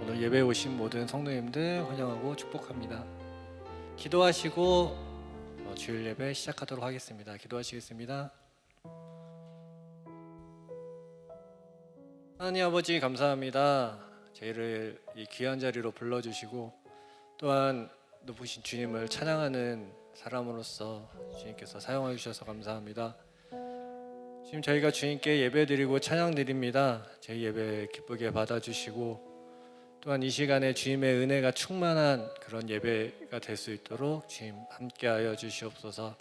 오늘 예배에 오신 모든 성도님들 환영하고 축복합니다. 기도하시고 주일 예배 시작하도록 하겠습니다. 기도하시겠습니다. 하나님 아버지 감사합니다. 저희를 이 귀한 자리로 불러주시고 또한 높으신 주님을 찬양하는 사람으로서 주님께서 사용해 주셔서 감사합니다. 지금 저희가 주님께 예배드리고 찬양드립니다. 저희 예배 기쁘게 받아주시고 또한 이 시간에 주님의 은혜가 충만한 그런 예배가 될 수 있도록 주님 함께하여 주시옵소서.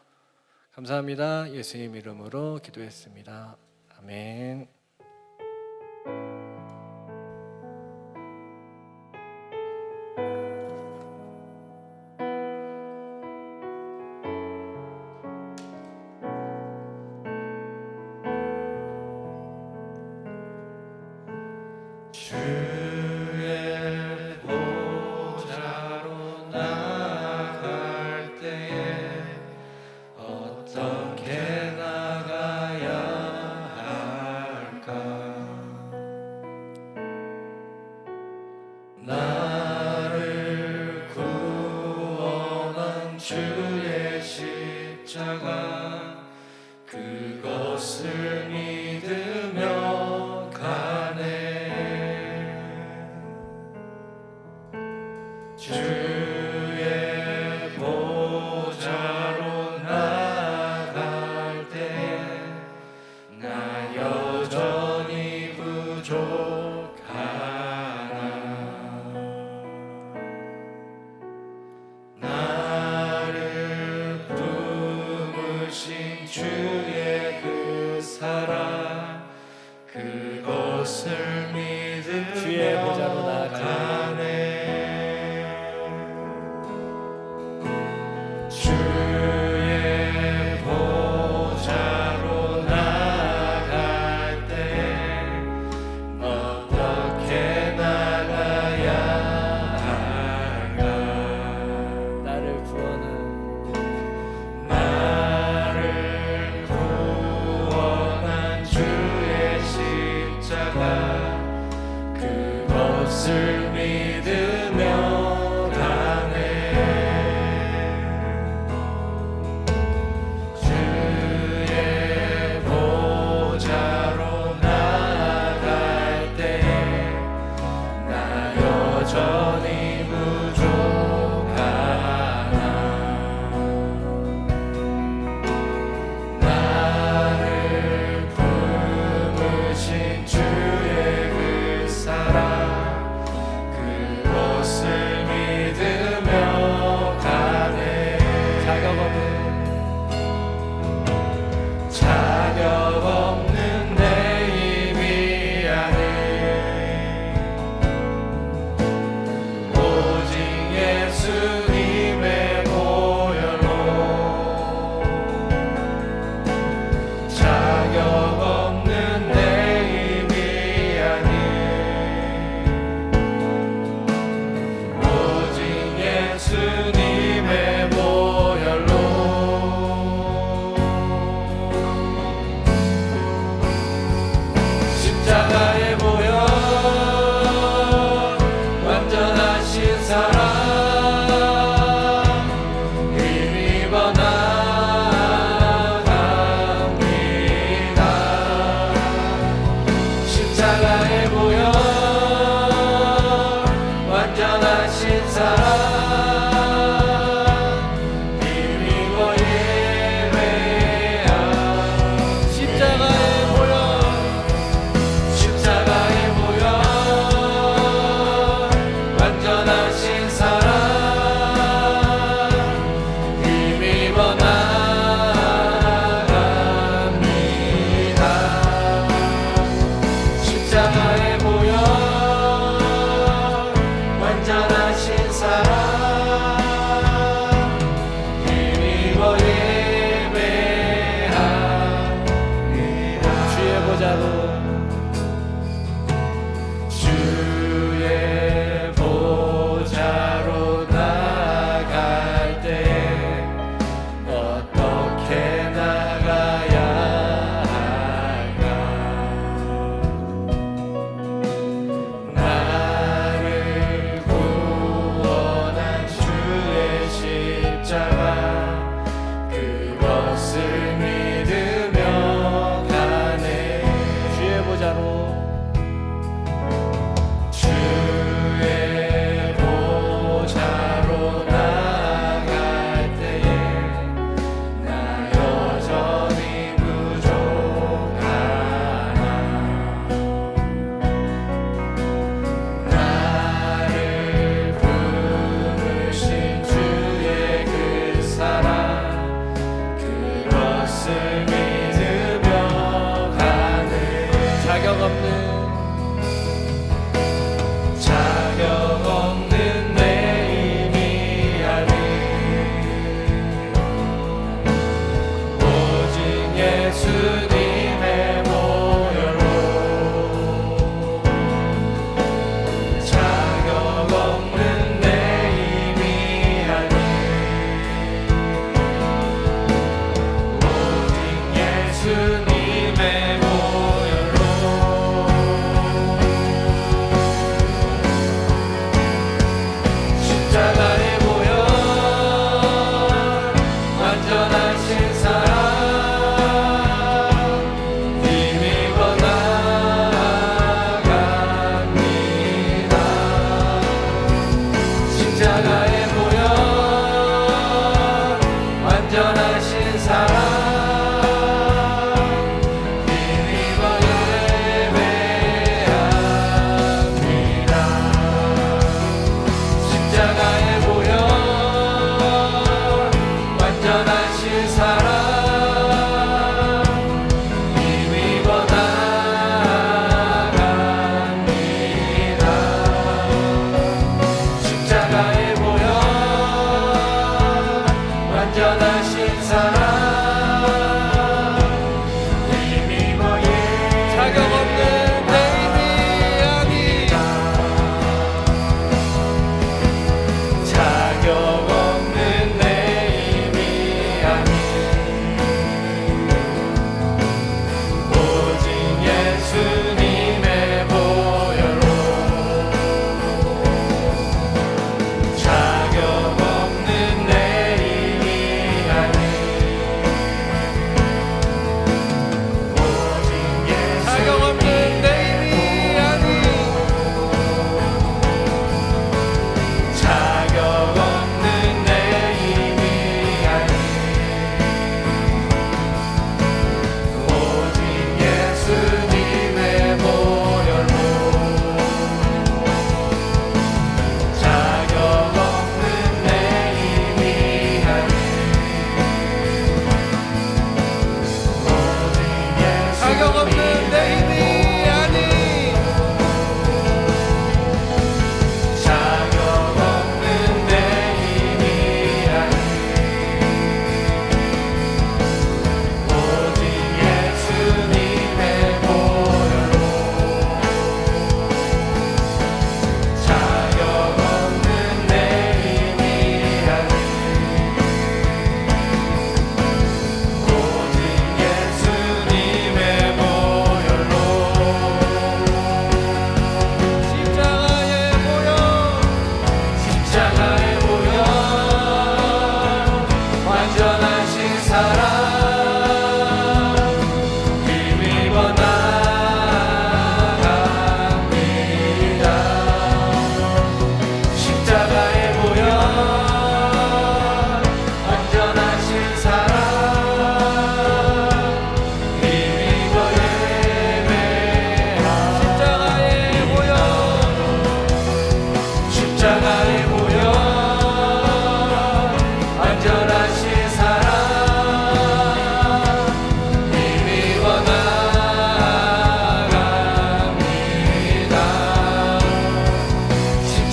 감사합니다. 예수님 이름으로 기도했습니다. 아멘. 나를 구원한 주의 십자가 그것을 믿으며 가네. 주의 보좌로 나아갈 때 나 여전히 부족하나. 나를 품으신 주의 그 사랑 그것을 믿으며 주의 보좌로 나아가네. 주의 보좌로 나아갈 때 어떻게 나가야 할까. 나를 구원한 주의 십자가 그것을 믿으며 가네. 주의 보좌로 나아갈 때 나 여전히 부족하나. 나를 품으신 주의 그 사랑 그것을 믿으며 가네. 자격 없는 내 힘이 아닌 오직 예수님의 보혈로 자격 없는 내 힘이 아닌 오직 예수님의 보혈로 십자가의 보혈 완전하신 사랑 힘입어 나갑니다. 십자가의 보혈 완전하신 사랑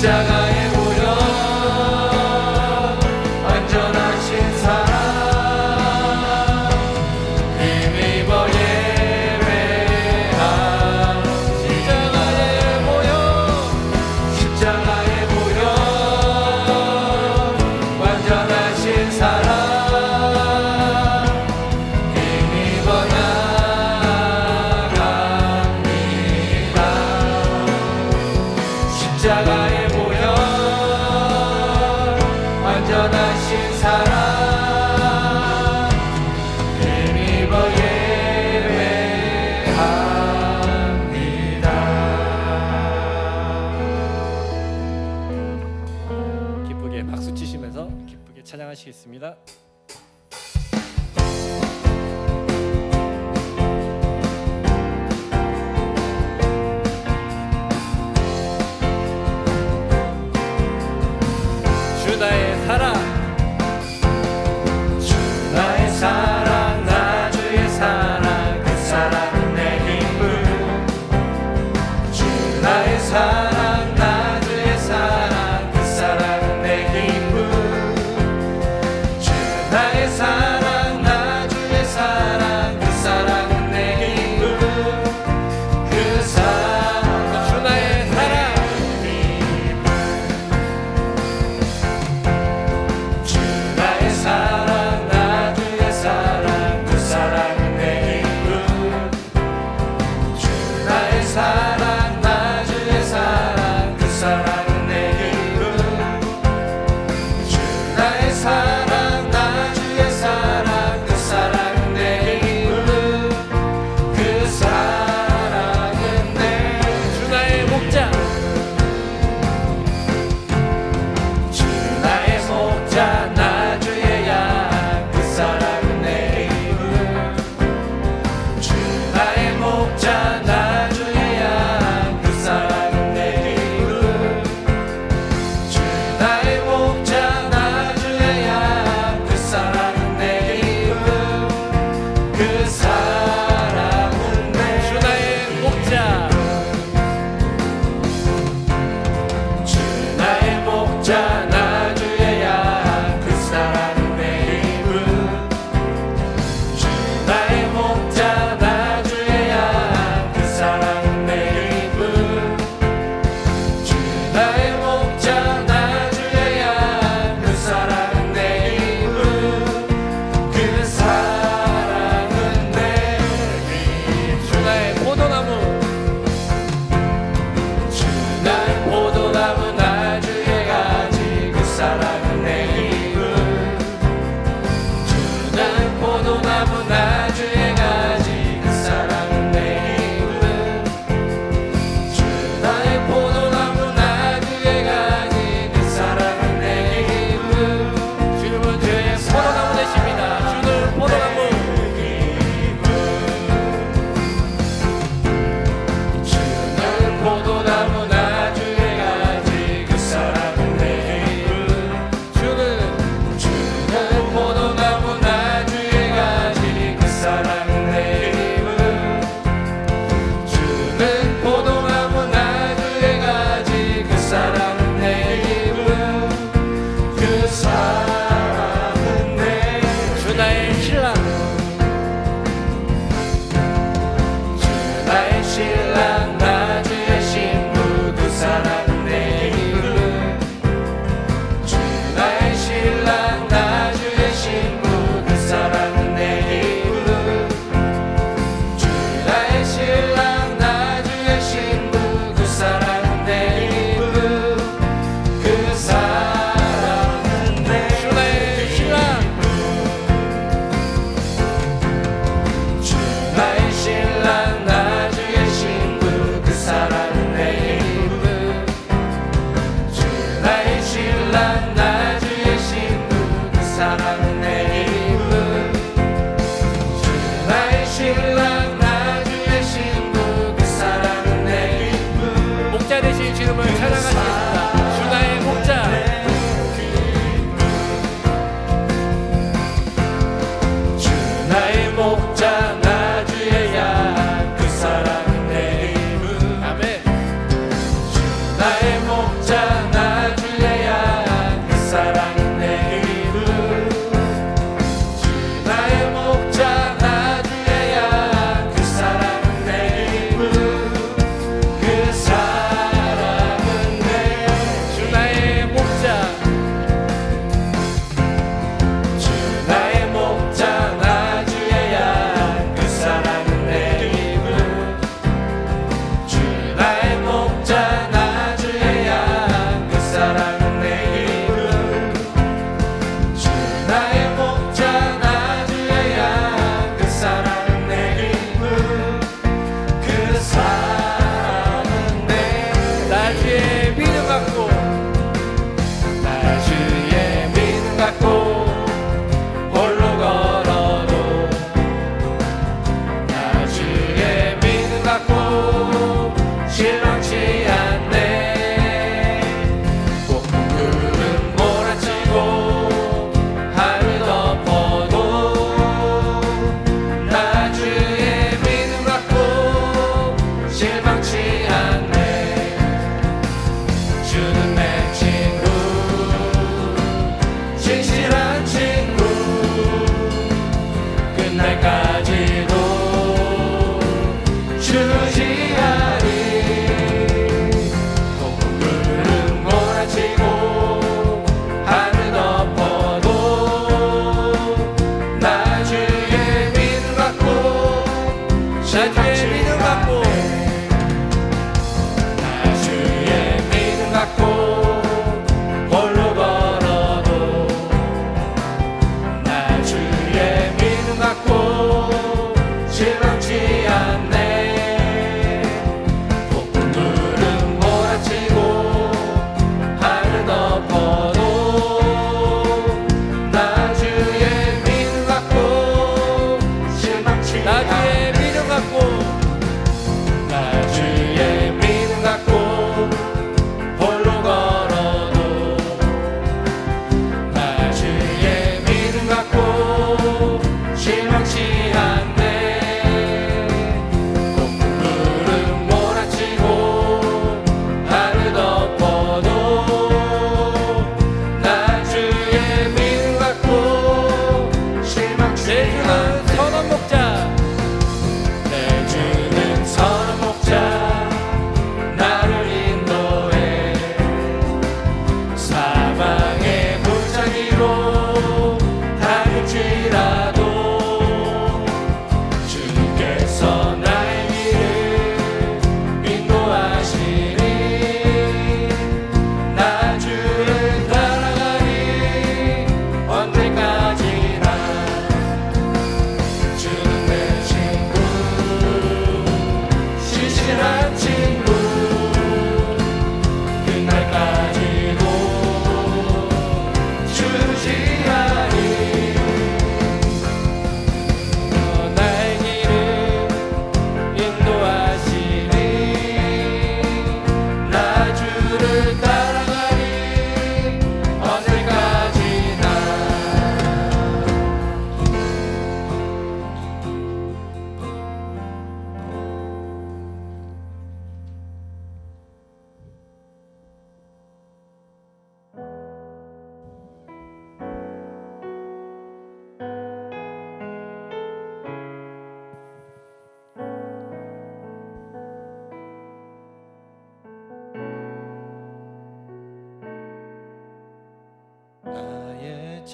십자가의 보혈 완전하신 사랑 힘입어 예배하 십자가의 보혈 완전하신 사랑 힘입어 나갑니다. 십자가의 보혈 완전하신 사랑 힘입어 예배합니다. 기쁘게 박수 치시면서 기쁘게 찬양하시겠습니다. 주 나의 사랑, 주 나의 사랑 나 주의 사랑 그 사랑은 내 기쁨 주 나의 사랑 나 주의 사랑 그 사랑은 내 기쁨 주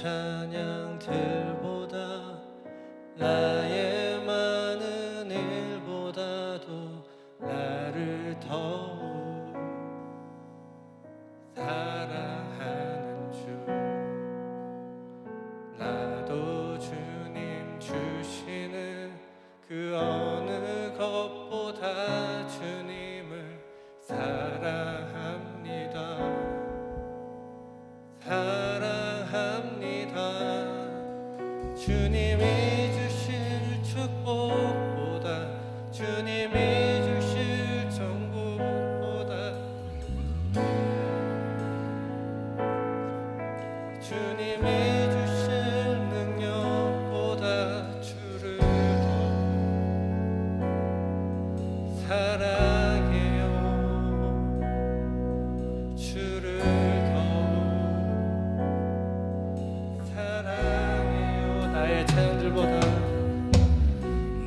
찬양들보다 나의 많은 일보다도 나를 더욱 사랑하는 주, 나도 주님 주시는 그 어느 것보다 주님을 사랑합니다. 사랑합니다. 주님이 주실 축복보다, 주님이 주실 정복보다, 주님이 주실 능력보다 주를 더 사랑해요. 주를 사랑해요. 나의 찬양들보다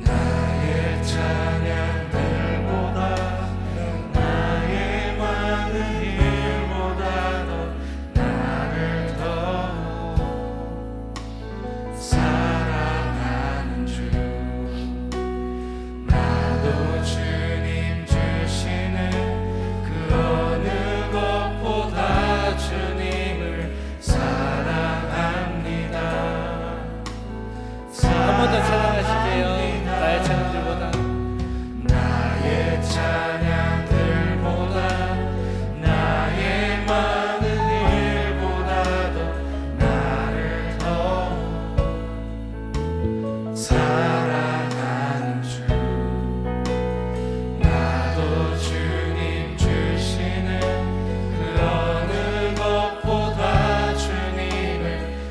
나의 찬양들보다 나의 많은 일보다도 나를 더욱 사랑하는 주, 나도 주님 주시는 그 어느 것보다 주님을 사랑합니다. 한 번 더 찬양하실게요. 나의 찬양들보다 나의 찬양들보다 나의 많은 일보다도 나를 더욱 사랑하는 주, 나도 주님 주시는 그 어느 것보다 주님을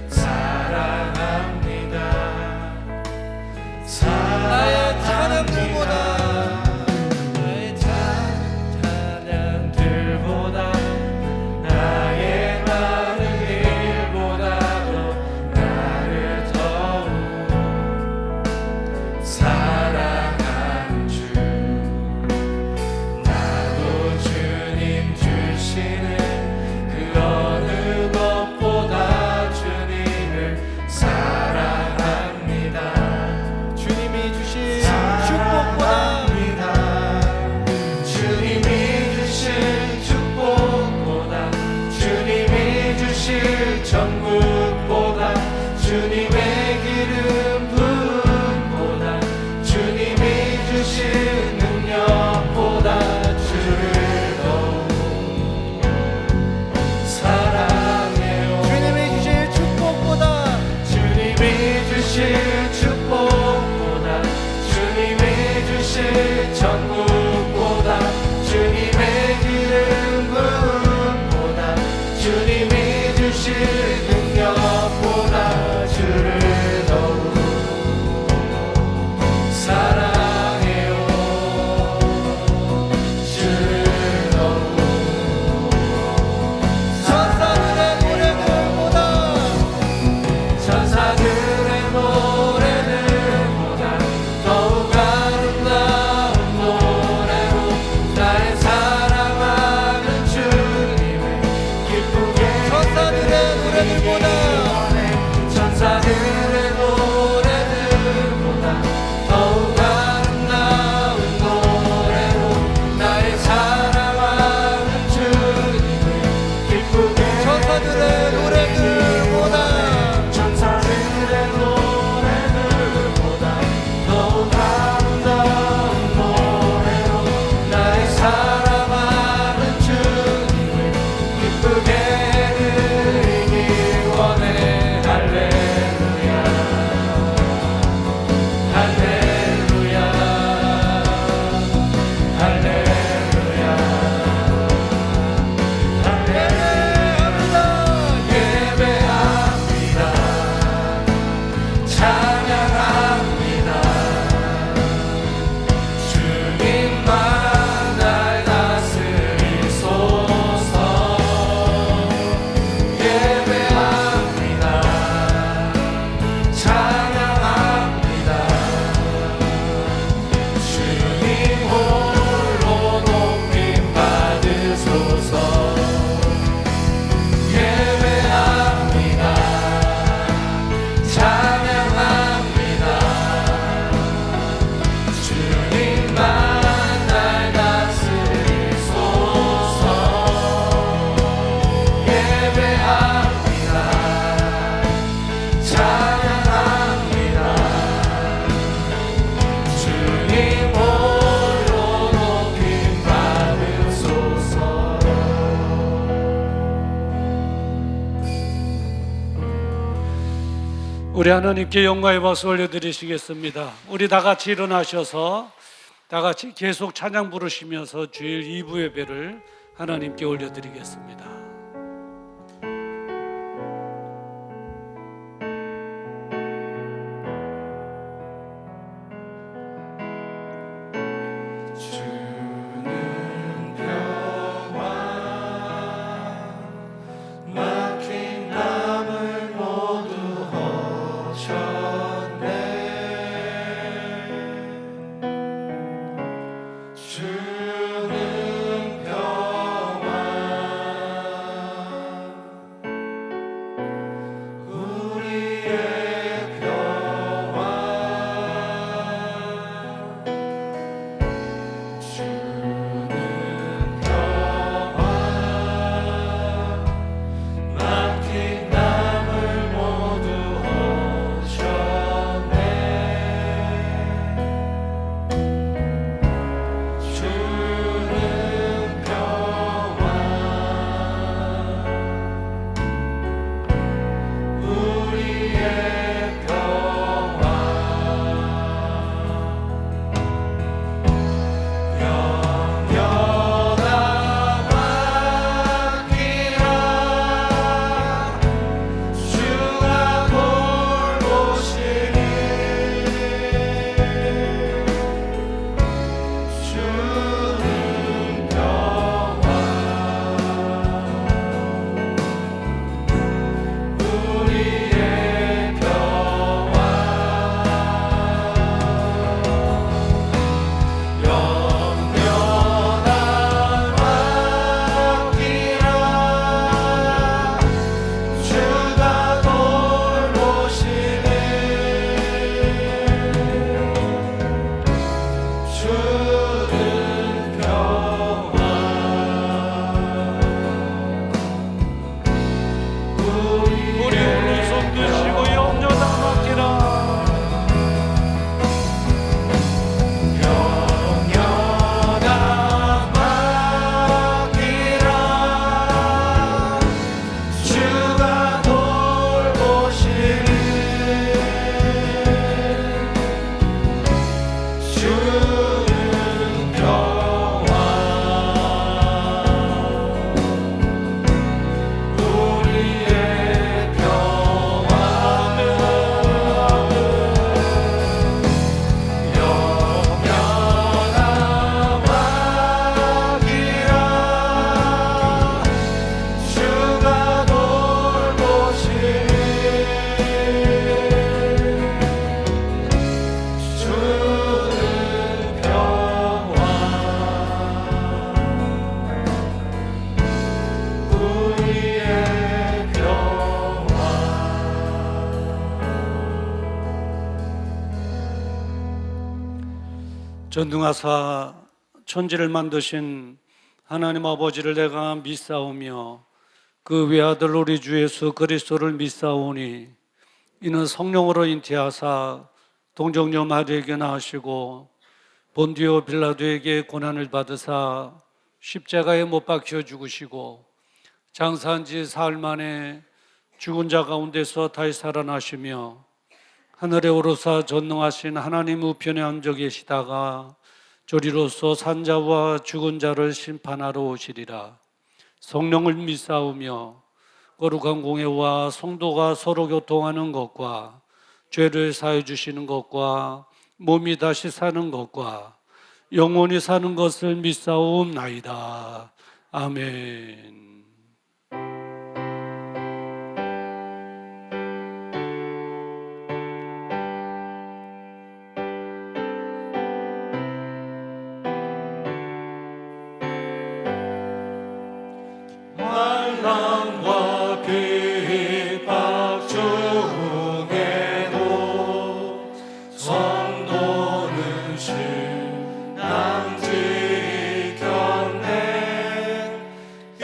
사랑합니다. 나의 찬양들보다 나의 찬양들보다 나의 많은 일보다도 나를 더욱 사랑하는 주, 나도 주님 주시는 그 어느 것보다 주님을 사랑합니다. 주님이 주신 축복보다 주님이 주실 축복보다, 주님이 주실 전국보다, 주님의 기름 부음보다, 주님이 주실 능력보다 주를 더욱 사랑해요. 주님이 주신 축복보다 주님이 주실 축복보다, 주님이 주실 전국보다, 주님의 기름 부음보다, 주님이 주실 능력보다 주를 더욱 사랑해요. 주를 더욱 천사들의 노래들보다 천사들의 노래들보다 더욱 아름다운 노래로 나의 사랑하는 주님을 기쁘게 우리 하나님께 영광의 박수 올려드리시겠습니다. 우리 다 같이 일어나셔서 다 같이 계속 찬양 부르시면서 주일 2부 예배를 하나님께 올려드리겠습니다. 주는 평화 막힌 담을 모두 허셨네. 주는 평화 우리의 평화 주는 평화 막힌 담을 모두 허셨네. 주는 평화 우리의 평화 영원한 맡기라. 주가 돌보시니 주는 평화 우리의 평화 영원한 맡기라. 주가 돌보시네. 주는 평화 우리 오늘 손 드시고 염려 다 맡기라. 영원한 맡기라. 주가 돌보시니 주는 평화 우리의 평화 영원한 맡기라. 주가 돌보시니 주는 평화 우리의 평화 전능하사 천지를 만드신 하나님 아버지를 내가 믿사오며 그 외아들 우리 주 예수 그리스도를 믿사오니 이는 성령으로 잉태하사 동정녀 마리에게 낳으시고 본디오 빌라도에게 고난을 받으사 십자가에 못 박혀 죽으시고 장사한 지 사흘 만에 죽은 자 가운데서 다시 살아나시며 하늘에 오르사 전능하신 하나님 우편에 앉아 계시다가 조리로서 산자와 죽은 자를 심판하러 오시리라. 성령을 믿사오며 거룩한 공회와 성도가 서로 교통하는 것과 죄를 사해 주시는 것과 몸이 다시 사는 것과 영원히 사는 것을 믿사옵나이다. 아멘. 환난과 핍박 중에도 성도는 신앙 지켰네. 이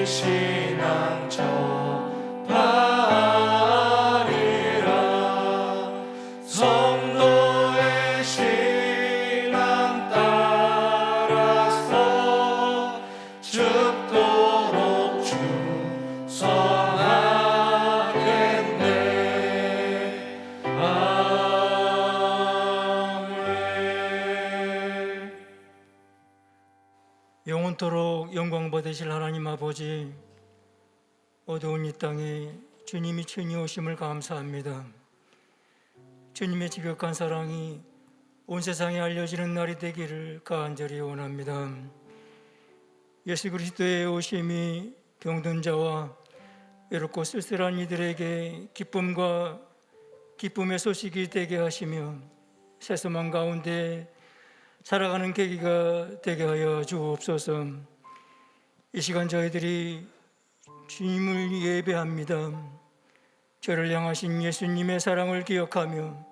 신앙 전하리라. 성도의 신앙 따라서 죽도록 충성하겠네. 아멘. 영원토록 영광 받으실 하나님 아버지, 어두운 이 땅에 주님이 친히 오심을 감사합니다. 주님의 지극한 사랑이 온 세상에 알려지는 날이 되기를 간절히 원합니다. 예수 그리스도의 오심이 병든 자와 외롭고 쓸쓸한 이들에게 기쁨과 기쁨의 소식이 되게 하시며 세소망 가운데 살아가는 계기가 되게 하여 주옵소서. 이 시간 저희들이 주님을 예배합니다. 저를 향하신 예수님의 사랑을 기억하며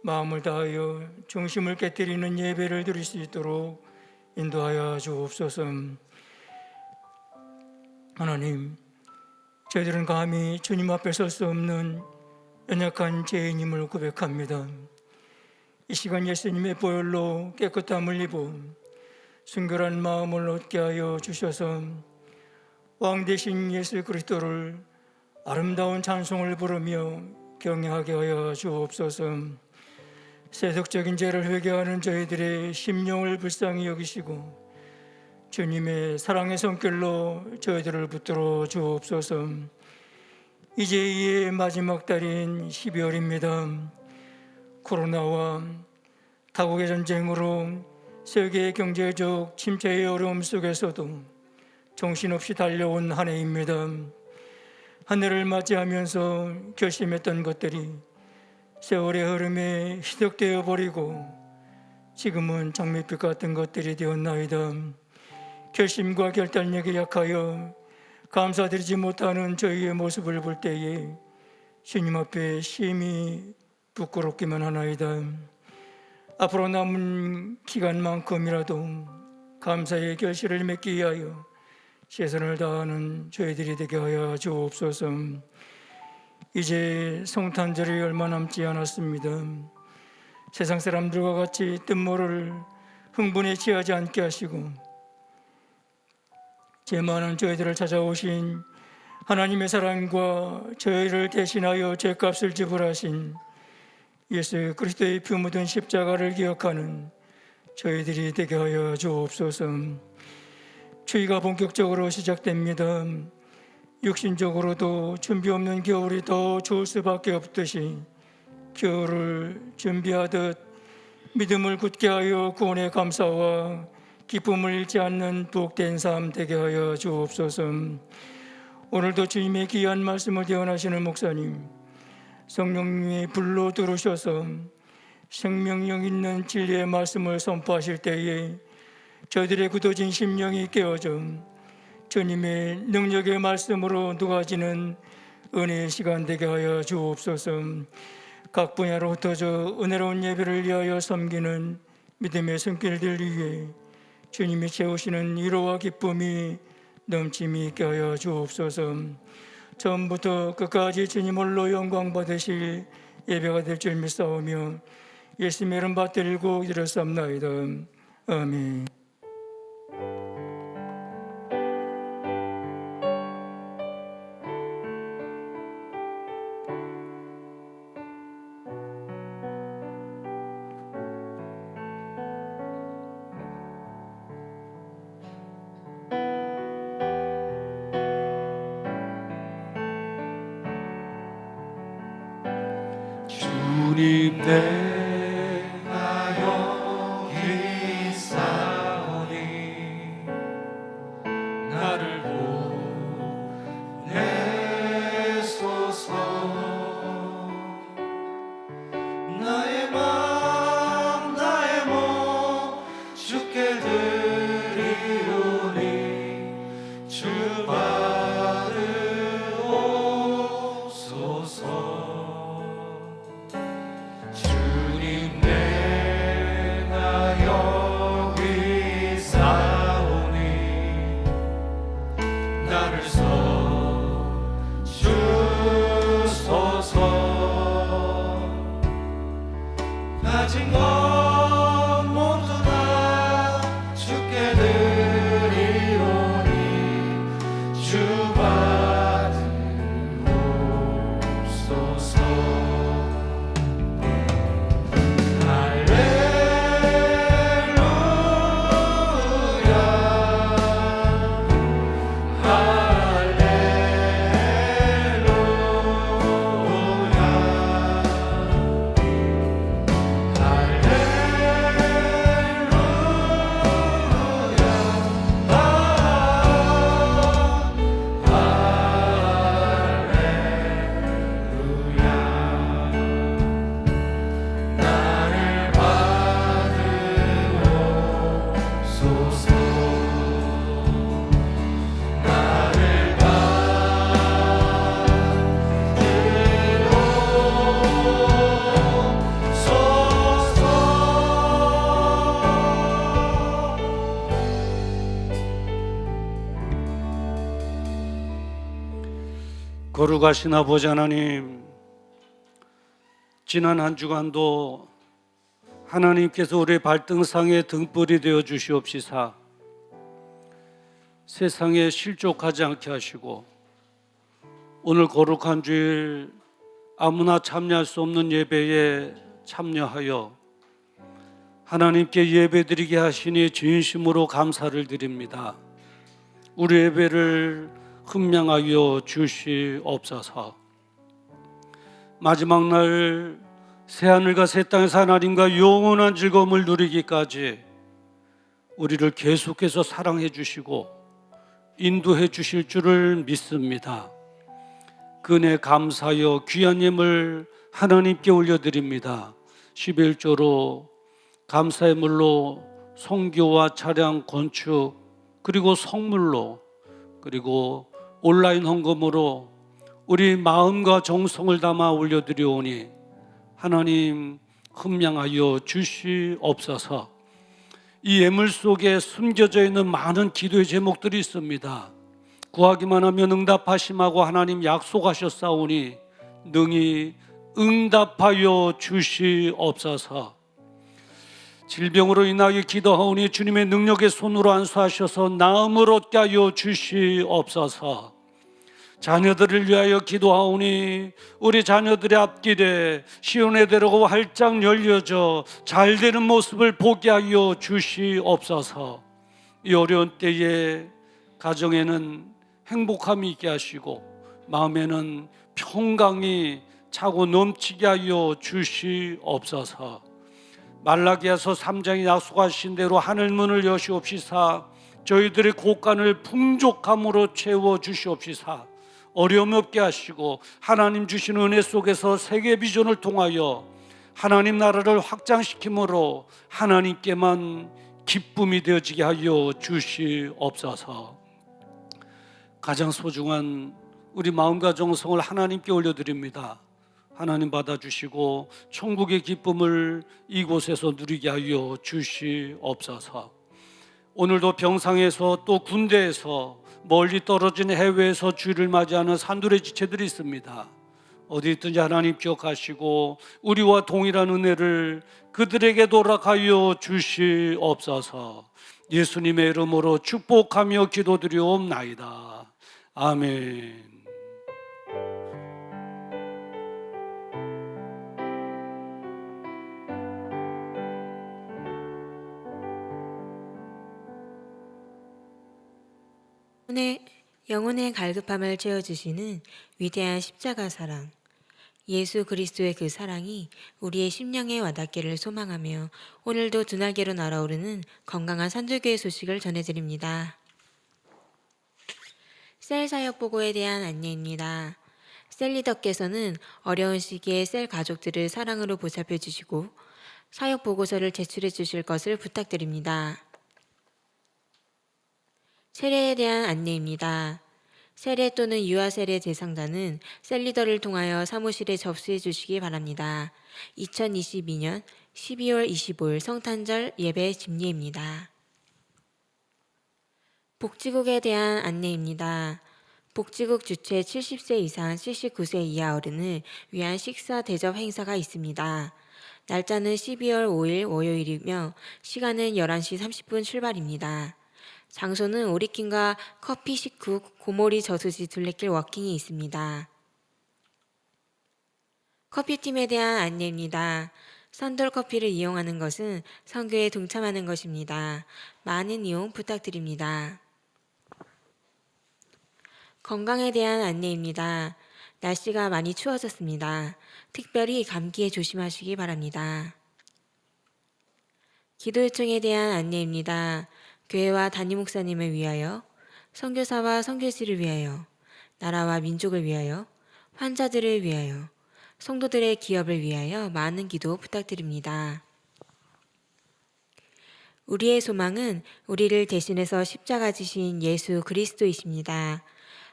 마음을 다하여 중심을 깨뜨리는 예배를 드릴 수 있도록 인도하여 주옵소서. 하나님, 저희들은 감히 주님 앞에 설 수 없는 연약한 죄인임을 고백합니다. 이 시간 예수님의 보혈로 깨끗함을 입어 순결한 마음을 얻게 하여 주셔서 왕 되신 예수 그리스도를 아름다운 찬송을 부르며 경외하게 하여 주옵소서. 세속적인 죄를 회개하는 저희들의 심령을 불쌍히 여기시고 주님의 사랑의 손길로 저희들을 붙들어 주옵소서. 이제 이의 마지막 달인 12월입니다. 코로나와 타국의 전쟁으로 세계 경제적 침체의 어려움 속에서도 정신없이 달려온 한 해입니다. 한 해를 맞이하면서 결심했던 것들이 세월의 흐름에 희석되어 버리고 지금은 장밋빛 같은 것들이 되었나이다. 결심과 결단력에 약하여 감사드리지 못하는 저희의 모습을 볼 때에 주님 앞에 심히 부끄럽기만 하나이다. 앞으로 남은 기간만큼이라도 감사의 결실을 맺기 위하여 최선을 다하는 저희들이 되게 하여 주옵소서. 이제 성탄절이 얼마 남지 않았습니다. 세상 사람들과 같이 뜻모를 흥분에 취하지 않게 하시고 죄 많은 저희들을 찾아오신 하나님의 사랑과 저희를 대신하여 죄값을 지불하신 예수 그리스도의 피 묻은 십자가를 기억하는 저희들이 되게 하여 주옵소서. 추위가 본격적으로 시작됩니다. 육신적으로도 준비 없는 겨울이 더 추울 수밖에 없듯이 겨울을 준비하듯 믿음을 굳게 하여 구원의 감사와 기쁨을 잃지 않는 복된 삶 되게 하여 주옵소서. 오늘도 주님의 귀한 말씀을 대언하시는 목사님, 성령님이 불로 들으셔서 생명력 있는 진리의 말씀을 선포하실 때에 저희들의 굳어진 심령이 깨어져 주님의 능력의 말씀으로 녹아지는 은혜의 시간 되게 하여 주옵소서. 각 분야로 흩어져 은혜로운 예배를 위하여 섬기는 믿음의 손길들 위해 주님이 채우시는 위로와 기쁨이 넘침이 있게 하여 주옵소서. 처음부터 끝까지 주님 홀로 영광 받으실 예배가 될 줄 믿사오며 예수님의 이름 받들고 기도했사옵나이다. 아멘. 주님 내가 여기 있사오니 나를 보내소서. 나의 맘 나의 몸 주께 드리오니 주 받으옵소서. 주 서 주소서. 가진 것 모두 다 주께 드리오니 주 받으옵소서. 거룩하신 아버지 하나님, 지난 한 주간도 하나님께서 우리의 발등상에 등불이 되어 주시옵시사 세상에 실족하지 않게 하시고, 오늘 거룩한 주일 아무나 참여할 수 없는 예배에 참여하여 하나님께 예배드리게 하시니 진심으로 감사를 드립니다. 우리 예배를 흠명하여 주시옵소서. 마지막 날 새하늘과 새 땅에서 하나님과 영원한 즐거움을 누리기까지 우리를 계속해서 사랑해 주시고 인도해 주실 줄을 믿습니다. 그 은혜 감사하여 귀한 예물 하나님께 올려드립니다. 11조로 감사의 물로 선교와 차량 건축, 그리고 성물로, 그리고 온라인 헌금으로 우리 마음과 정성을 담아 올려드리오니 하나님 흠명하여 주시옵소서. 이 예물 속에 숨겨져 있는 많은 기도의 제목들이 있습니다. 구하기만 하면 응답하심하고 하나님 약속하셨사오니 능히 응답하여 주시옵소서. 질병으로 인하여 기도하오니 주님의 능력의 손으로 안수하셔서 나음을 얻게 하여 주시옵소서. 자녀들을 위하여 기도하오니 우리 자녀들의 앞길에 시온의 대로가 활짝 열려져 잘 되는 모습을 보게 하여 주시옵소서. 이 어려운 때에 가정에는 행복함이 있게 하시고 마음에는 평강이 차고 넘치게 하여 주시옵소서. 말라기야서 3장에 약속하신 대로 하늘문을 여시옵시사 저희들의 곳간을 풍족함으로 채워 주시옵시사 어려움 없게 하시고 하나님 주신 은혜 속에서 세계 비전을 통하여 하나님 나라를 확장시킴으로 하나님께만 기쁨이 되어지게 하여 주시옵소서. 가장 소중한 우리 마음과 정성을 하나님께 올려드립니다. 하나님 받아주시고 천국의 기쁨을 이곳에서 누리게 하여 주시옵소서. 오늘도 병상에서 또 군대에서 멀리 떨어진 해외에서 주일을 맞이하는 산들의 지체들이 있습니다. 어디 있든지 하나님 기억하시고 우리와 동일한 은혜를 그들에게 돌아가여 주시옵소서. 예수님의 이름으로 축복하며 기도드리옵나이다. 아멘. 영혼의 갈급함을 채워주시는 위대한 십자가 사랑, 예수 그리스도의 그 사랑이 우리의 심령에 와닿기를 소망하며 오늘도 두날개로 날아오르는 건강한 산들교회 소식을 전해드립니다. 셀 사역 보고에 대한 안내입니다. 셀 리더께서는 어려운 시기에 셀 가족들을 사랑으로 보살펴 주시고 사역 보고서를 제출해 주실 것을 부탁드립니다. 세례에 대한 안내입니다. 세례 또는 유아 세례 대상자는 셀 리더를 통하여 사무실에 접수해 주시기 바랍니다. 2022년 12월 25일 성탄절 예배 집례입니다. 복지국에 대한 안내입니다. 복지국 주최 70세 이상 79세 이하 어른을 위한 식사 대접 행사가 있습니다. 날짜는 12월 5일 월요일이며 시간은 11시 30분 출발입니다. 장소는 오리킨과 커피 식국 고모리 저수지 둘레길 워킹이 있습니다. 커피팀에 대한 안내입니다. 선돌 커피를 이용하는 것은 선교에 동참하는 것입니다. 많은 이용 부탁드립니다. 건강에 대한 안내입니다. 날씨가 많이 추워졌습니다. 특별히 감기에 조심하시기 바랍니다. 기도 요청에 대한 안내입니다. 교회와 담임 목사님을 위하여, 선교사와 선교지를 위하여, 나라와 민족을 위하여, 환자들을 위하여, 성도들의 기업을 위하여 많은 기도 부탁드립니다. 우리의 소망은 우리를 대신해서 십자가 지신 예수 그리스도이십니다.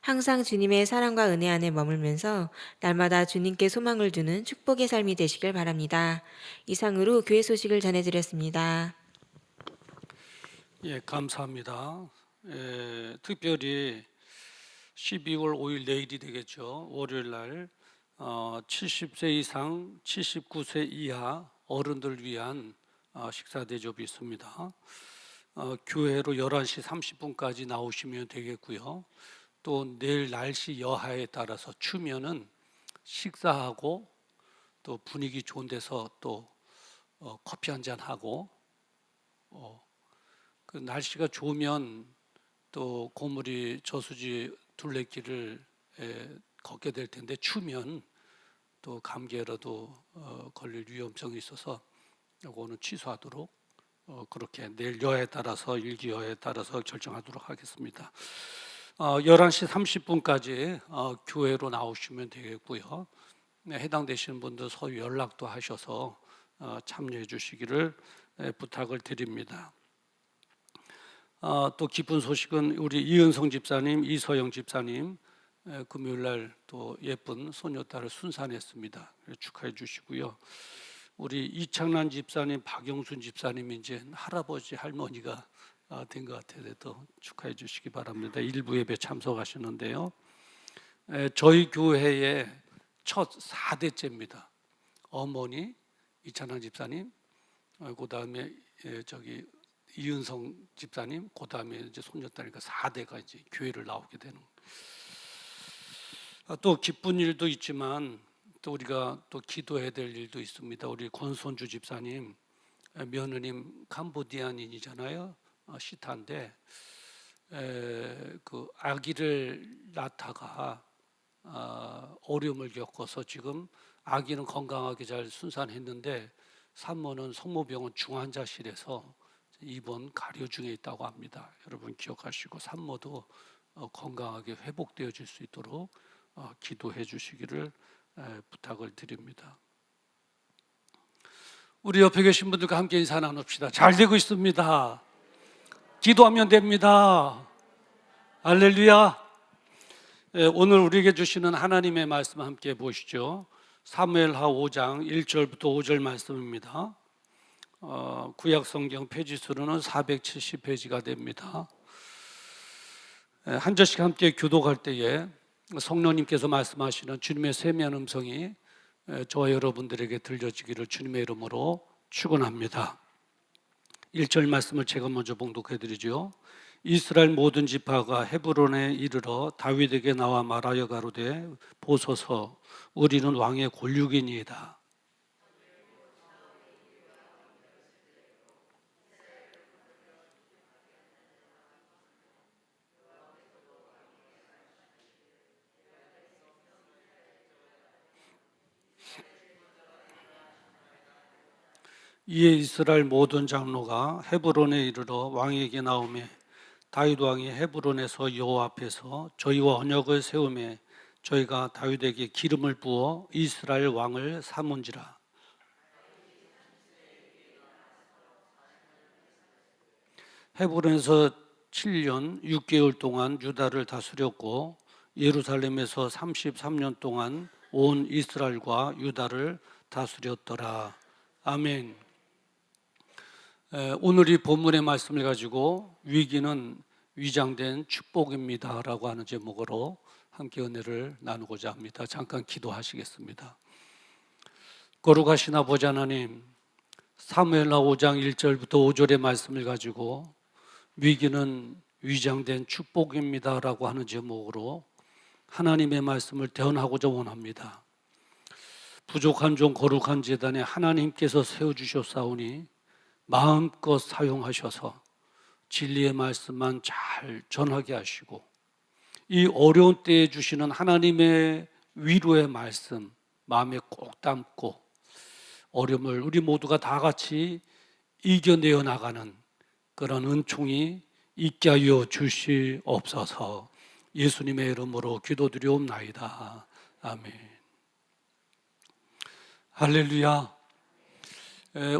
항상 주님의 사랑과 은혜 안에 머물면서 날마다 주님께 소망을 두는 축복의 삶이 되시길 바랍니다. 이상으로 교회 소식을 전해드렸습니다. 예, 감사합니다. 특별히 12월 5일 내일이 되겠죠. 월요일 날 70세 이상 79세 이하 어른들 위한 식사 대접이 있습니다. 교회로 11시 30분까지 나오시면 되겠고요. 또 내일 날씨 여하에 따라서 추면은 식사하고 또 분위기 좋은 데서 또 커피 한잔 하고 그 날씨가 좋으면 또 고무리 저수지 둘레길을 걷게 될 텐데 추면 또 감기에라도 걸릴 위험성이 있어서 이거는 취소하도록 그렇게 내일 여하에 따라서 일기 여하에 따라서 결정하도록 하겠습니다. 11시 30분까지 교회로 나오시면 되겠고요. 해당되시는 분들 서로 연락도 하셔서 참여해 주시기를 부탁을 드립니다. 또 기쁜 소식은 우리 이은성 집사님, 이서영 집사님 금요일 날 또 예쁜 소녀딸을 순산했습니다. 축하해 주시고요. 우리 이창란 집사님, 박영순 집사님 이제 할아버지 할머니가 된 것 같아요. 또 축하해 주시기 바랍니다. 일부 예배 참석하시는데요. 저희 교회의 첫 4대째입니다. 어머니 이창란 집사님, 그 다음에 저기 이은성 집사님, 그 다음에 이제 손녀딸이니까 4대가 이제 교회를 나오게 되는. 또 기쁜 일도 있지만 또 우리가 또 기도해야 될 일도 있습니다. 우리 권손주 집사님 며느님 캄보디아인이잖아요. 시타인데 그 아기를 낳다가 어려움을 겪어서 지금 아기는 건강하게 잘 순산했는데 산모는 성모병원 중환자실에서 입원 가려 중에 있다고 합니다. 여러분 기억하시고 산모도 건강하게 회복되어질 수 있도록 기도해 주시기를 부탁을 드립니다. 우리 옆에 계신 분들과 함께 인사 나눕시다. 잘 되고 있습니다. 기도하면 됩니다. 할렐루야. 오늘 우리에게 주시는 하나님의 말씀 함께 보시죠. 사무엘하 5장 1절부터 5절 말씀입니다. 구약 성경 페이지 수로는 470페이지가 됩니다. 한 절씩 함께 교독할 때에 성령님께서 말씀하시는 주님의 세미한 음성이 저와 여러분들에게 들려지기를 주님의 이름으로 축원합니다. 1절 말씀을 제가 먼저 봉독해 드리죠. 이스라엘 모든 지파가 헤브론에 이르러 다윗에게 나와 말하여 가로되 보소서 우리는 왕의 골육이니이다. 이에 이스라엘 모든 장로가 헤브론에 이르러 왕에게 나오매 다윗 왕이 헤브론에서 여호와 앞에서 저희와 언약을 세우매 저희가 다윗에게 기름을 부어 이스라엘 왕을 삼은지라. 헤브론에서 7년 6개월 동안 유다를 다스렸고 예루살렘에서 33년 동안 온 이스라엘과 유다를 다스렸더라. 아멘. 오늘 이 본문의 말씀을 가지고 위기는 위장된 축복입니다라고 하는 제목으로 함께 은혜를 나누고자 합니다. 잠깐 기도하시겠습니다. 거룩하신 아버지 하나님, 사무엘하 5장 1절부터 5절의 말씀을 가지고 위기는 위장된 축복입니다라고 하는 제목으로 하나님의 말씀을 대언하고자 원합니다. 부족한 종 거룩한 제단에 하나님께서 세워주셨사오니 마음껏 사용하셔서 진리의 말씀만 잘 전하게 하시고 이 어려운 때에 주시는 하나님의 위로의 말씀 마음에 꼭 담고 어려움을 우리 모두가 다 같이 이겨내어 나가는 그런 은총이 있게 하여 주시옵소서. 예수님의 이름으로 기도드리옵나이다. 아멘. 할렐루야.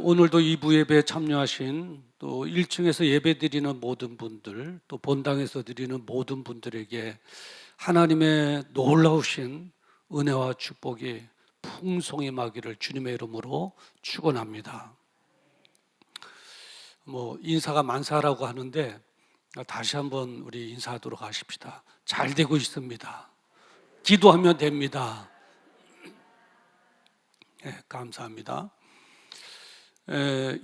오늘도 2부 예배에 참여하신 또 1층에서 예배드리는 모든 분들, 또 본당에서 드리는 모든 분들에게 하나님의 놀라우신 은혜와 축복이 풍성히 임하기를 주님의 이름으로 축원합니다. 인사가 만사라고 하는데 다시 한번 우리 인사하도록 하십시다. 잘 되고 있습니다. 기도하면 됩니다. 네, 감사합니다.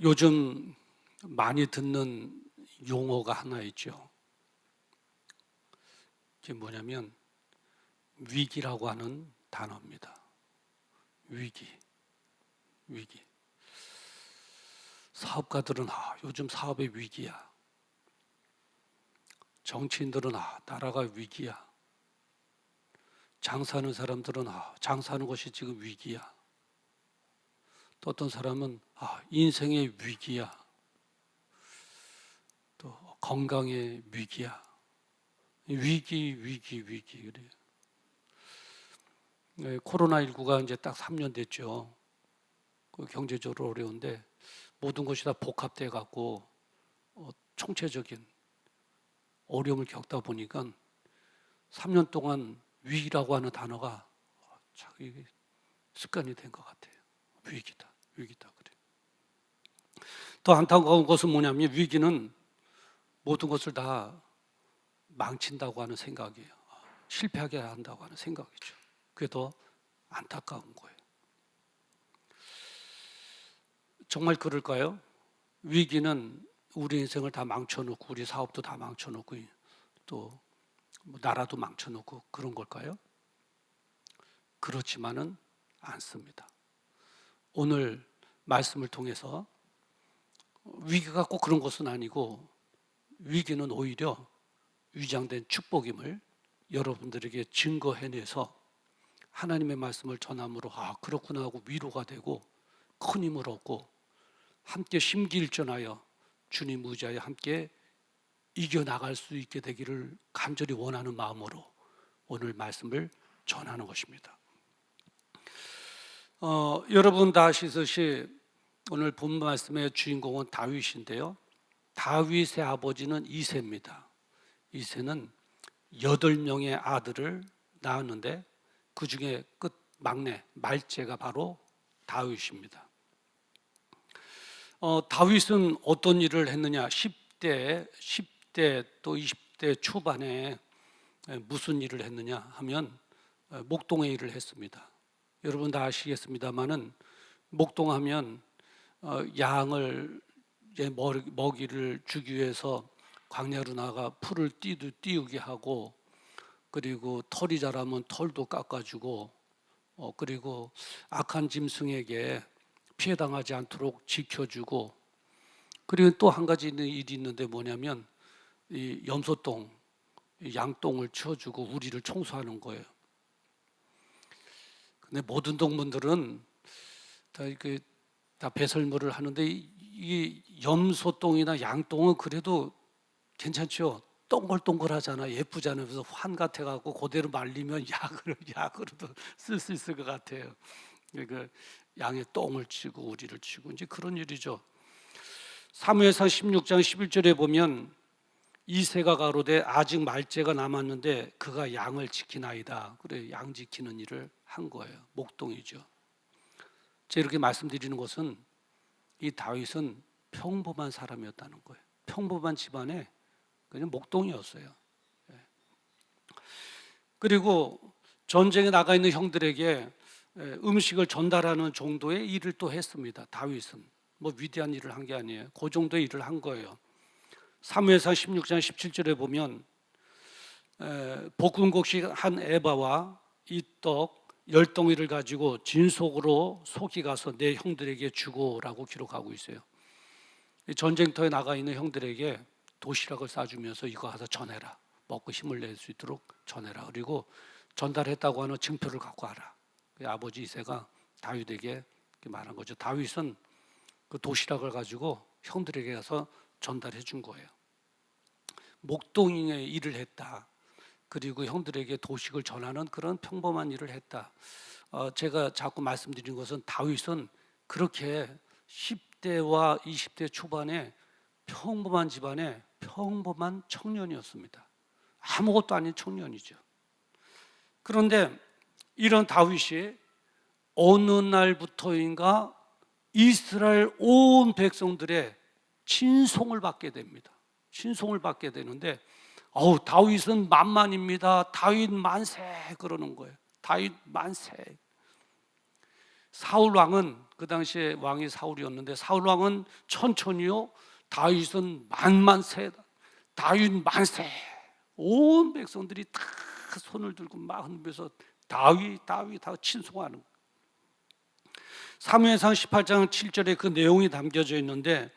요즘 많이 듣는 용어가 하나 있죠. 그게 뭐냐면 위기라고 하는 단어입니다. 위기. 사업가들은 요즘 사업의 위기야. 정치인들은 나라가 위기야. 장사하는 사람들은 장사하는 것이 지금 위기야. 또 어떤 사람은 인생의 위기야. 또 건강의 위기야. 위기 그래요. 네, 코로나19가 이제 딱 3년 됐죠. 경제적으로 어려운데 모든 것이 다 복합돼 갖고 총체적인 어려움을 겪다 보니까 3년 동안 위기라고 하는 단어가 이게 습관이 된 것 같아요. 위기다 그래. 더 안타까운 것은 뭐냐면 위기는 모든 것을 다 망친다고 하는 생각이에요. 실패하게 한다고 하는 생각이죠. 그게 더 안타까운 거예요. 정말 그럴까요? 위기는 우리 인생을 다 망쳐놓고 우리 사업도 다 망쳐놓고 또 나라도 망쳐놓고 그런 걸까요? 그렇지만은 않습니다. 오늘 말씀을 통해서 위기가 꼭 그런 것은 아니고 위기는 오히려 위장된 축복임을 여러분들에게 증거해내서 하나님의 말씀을 전함으로 그렇구나 하고 위로가 되고 큰 힘을 얻고 함께 심기일전하여 주님 의지하여 함께 이겨나갈 수 있게 되기를 간절히 원하는 마음으로 오늘 말씀을 전하는 것입니다. 여러분 다 아시듯이 오늘 본 말씀의 주인공은 다윗인데요. 다윗의 아버지는 이새입니다. 이새는 8명의 아들을 낳았는데 그 중에 끝 막내 말째가 바로 다윗입니다. 다윗은 어떤 일을 했느냐? 10대 또 20대 초반에 무슨 일을 했느냐 하면 목동의 일을 했습니다. 여러분 다 아시겠습니다만은 목동하면 양을 먹이를 주기 위해서 광야로 나가 풀을 띄우게 하고 그리고 털이 자라면 털도 깎아주고 그리고 악한 짐승에게 피해당하지 않도록 지켜주고 그리고 또 한 가지 일이 있는데 뭐냐면 이 염소똥, 양똥을 치워주고 우리를 청소하는 거예요. 근데 모든 동물들은 다 배설물을 하는데 이 염소똥이나 양똥은 그래도 괜찮죠. 동글동글하잖아, 예쁘잖아요. 그래서 환 같아갖고 그대로 말리면 약으로도 쓸 수 있을 것 같아요. 그 양의 똥을 치고 우리를 치고 이제 그런 일이죠. 사무엘상 16장 11절에 보면 이새가 가로되 아직 말째가 남았는데 그가 양을 지키나이다. 그래 양 지키는 일을 한 거예요. 목동이죠. 제가 이렇게 말씀드리는 것은 이 다윗은 평범한 사람이었다는 거예요. 평범한 집안에 그냥 목동이었어요. 그리고 전쟁에 나가 있는 형들에게 음식을 전달하는 정도의 일을 또 했습니다. 다윗은 뭐 위대한 일을 한 게 아니에요. 그 정도의 일을 한 거예요. 사무엘상 16장 17절에 보면 볶음국식 한 에바와 이 떡 10덩이를 가지고 진속으로 속이 가서 내 형들에게 주고라고 기록하고 있어요. 전쟁터에 나가 있는 형들에게 도시락을 싸주면서 이거 가서 전해라. 먹고 힘을 낼 수 있도록 전해라. 그리고 전달했다고 하는 증표를 갖고 와라. 아버지 이새가 다윗에게 이렇게 말한 거죠. 다윗은 그 도시락을 가지고 형들에게 가서 전달해 준 거예요. 목동의 일을 했다. 그리고 형들에게 도식을 전하는 그런 평범한 일을 했다. 제가 자꾸 말씀드린 것은 다윗은 그렇게 10대와 20대 초반에 평범한 집안의 평범한 청년이었습니다. 아무것도 아닌 청년이죠. 그런데 이런 다윗이 어느 날부터인가 이스라엘 온 백성들의 친송을 받게 됩니다. 친송을 받게 되는데 다윗은 만만입니다. 다윗 만세 그러는 거예요. 다윗 만세. 사울 왕은 그 당시에 왕이 사울이었는데 사울 왕은 천천히요. 다윗은 만만세다. 다윗 만세. 온 백성들이 다 손을 들고 막 흔들면서 다윗 하고 친송하는 거예요. 사무엘상 18장 7절에 그 내용이 담겨져 있는데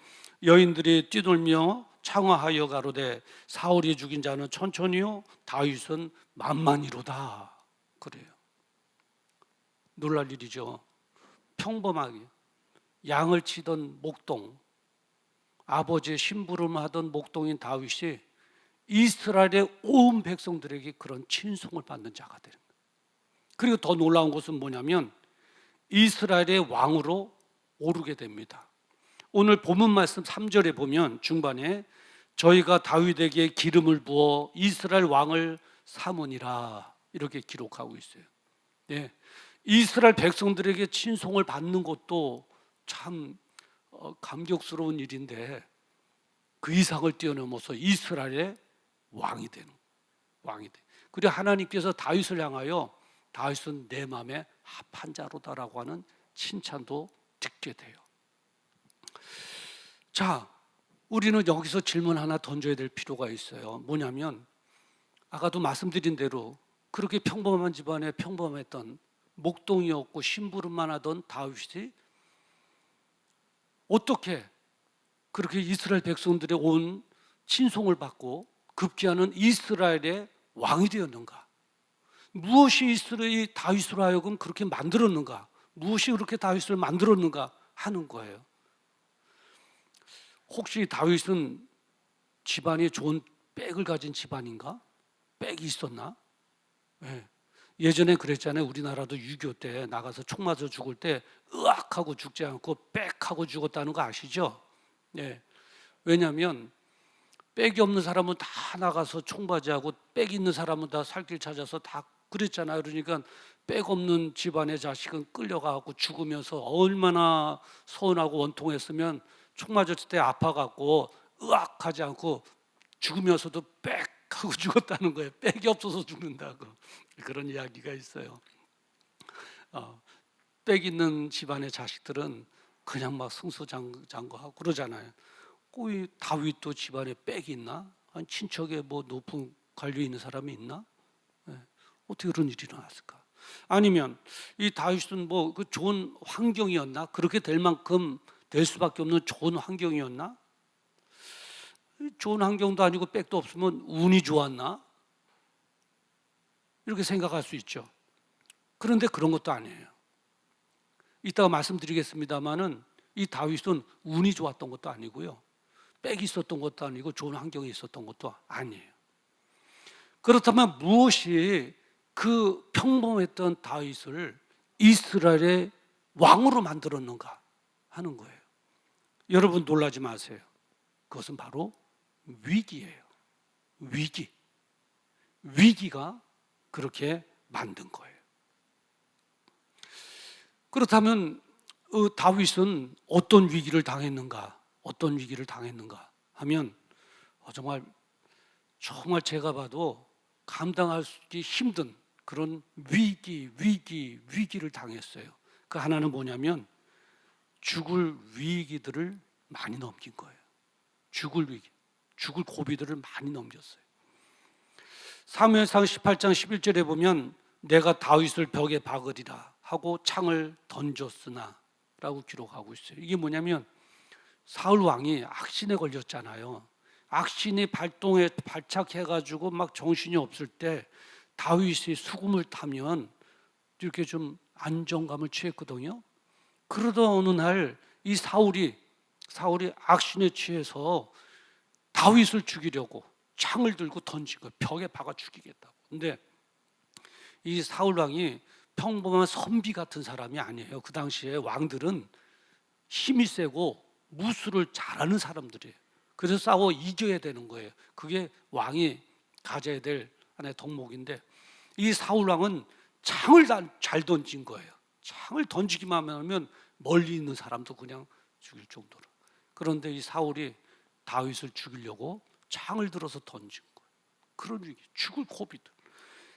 여인들이 뛰놀며 창화하여 가로되 사울이 죽인 자는 천천히요 다윗은 만만이로다 그래요. 놀랄 일이죠. 평범하게 양을 치던 목동, 아버지의 심부름하던 목동인 다윗이 이스라엘의 온 백성들에게 그런 친송을 받는 자가 되는 거예요. 그리고 더 놀라운 것은 뭐냐면 이스라엘의 왕으로 오르게 됩니다. 오늘 본문 말씀 3절에 보면 중반에 저희가 다윗에게 기름을 부어 이스라엘 왕을 삼으니라 이렇게 기록하고 있어요. 네. 이스라엘 백성들에게 친송을 받는 것도 참 감격스러운 일인데 그 이상을 뛰어넘어서 이스라엘의 왕이 되는 왕이 돼. 그리고 하나님께서 다윗을 향하여 다윗은 내 마음에 합한 자로다라고 하는 칭찬도 듣게 돼요. 자, 우리는 여기서 질문 하나 던져야 될 필요가 있어요. 뭐냐면 아까도 말씀드린 대로 그렇게 평범한 집안에 평범했던 목동이었고 심부름만 하던 다윗이 어떻게 그렇게 이스라엘 백성들의 온 친송을 받고 급기야는 이스라엘의 왕이 되었는가? 무엇이 이스라엘이 다윗으로 하여금 그렇게 만들었는가? 무엇이 그렇게 다윗을 만들었는가 하는 거예요. 혹시 다윗은 집안이 좋은 백을 가진 집안인가? 백이 있었나? 네. 예전에 그랬잖아요. 우리나라도 6.25 때 나가서 총 맞아 죽을 때 으악 하고 죽지 않고 빽 하고 죽었다는 거 아시죠? 네. 왜냐하면 백이 없는 사람은 다 나가서 총맞이하고 백 있는 사람은 다 살 길 찾아서 다 그랬잖아요. 그러니까 백 없는 집안의 자식은 끌려가고 죽으면서 얼마나 서운하고 원통했으면 총 맞았을 때 아파갖고 으악 하지 않고 죽으면서도 빽 하고 죽었다는 거예요. 빽이 없어서 죽는다고 그런 이야기가 있어요. 빽 있는 집안의 자식들은 그냥 막 승수장구하고 그러잖아요. 이 다윗도 집안에 빽이 있나? 아니, 친척에 뭐 높은 관료 있는 사람이 있나? 네. 어떻게 그런 일이 일어났을까? 아니면 이 다윗은 뭐 그 좋은 환경이었나? 그렇게 될 만큼 될 수밖에 없는 좋은 환경이었나? 좋은 환경도 아니고 빽도 없으면 운이 좋았나? 이렇게 생각할 수 있죠. 그런데 그런 것도 아니에요. 이따가 말씀드리겠습니다마는 이 다윗은 운이 좋았던 것도 아니고요. 빽이 있었던 것도 아니고 좋은 환경이 있었던 것도 아니에요. 그렇다면 무엇이 그 평범했던 다윗을 이스라엘의 왕으로 만들었는가 하는 거예요. 여러분 놀라지 마세요. 그것은 바로 위기예요. 위기가 그렇게 만든 거예요. 그렇다면 다윗은 어떤 위기를 당했는가 하면 정말 정말 제가 봐도 감당하기 힘든 그런 위기를 당했어요. 그 하나는 뭐냐면 죽을 위기들을 많이 넘긴 거예요. 죽을 위기, 죽을 고비들을 많이 넘겼어요. 사무엘상 18장 11절에 보면 내가 다윗을 벽에 박으리라 하고 창을 던졌으나 라고 기록하고 있어요. 이게 뭐냐면 사울 왕이 악신에 걸렸잖아요. 악신이 발착해가지고 막 정신이 없을 때 다윗이 수금을 타면 이렇게 좀 안정감을 취했거든요. 그러다 어느 날 이 사울이 악신에 취해서 다윗을 죽이려고 창을 들고 던진 거예요. 벽에 박아 죽이겠다고. 근데 이 사울 왕이 평범한 선비 같은 사람이 아니에요. 그 당시에 왕들은 힘이 세고 무술을 잘하는 사람들이에요. 그래서 싸워 이겨야 되는 거예요. 그게 왕이 가져야 될 하나의 덕목인데 이 사울 왕은 창을 잘 던진 거예요. 창을 던지기만 하면 멀리 있는 사람도 그냥 죽일 정도로. 그런데 이 사울이 다윗을 죽이려고 창을 들어서 던진 거예요. 그런 위기, 죽을 고비들.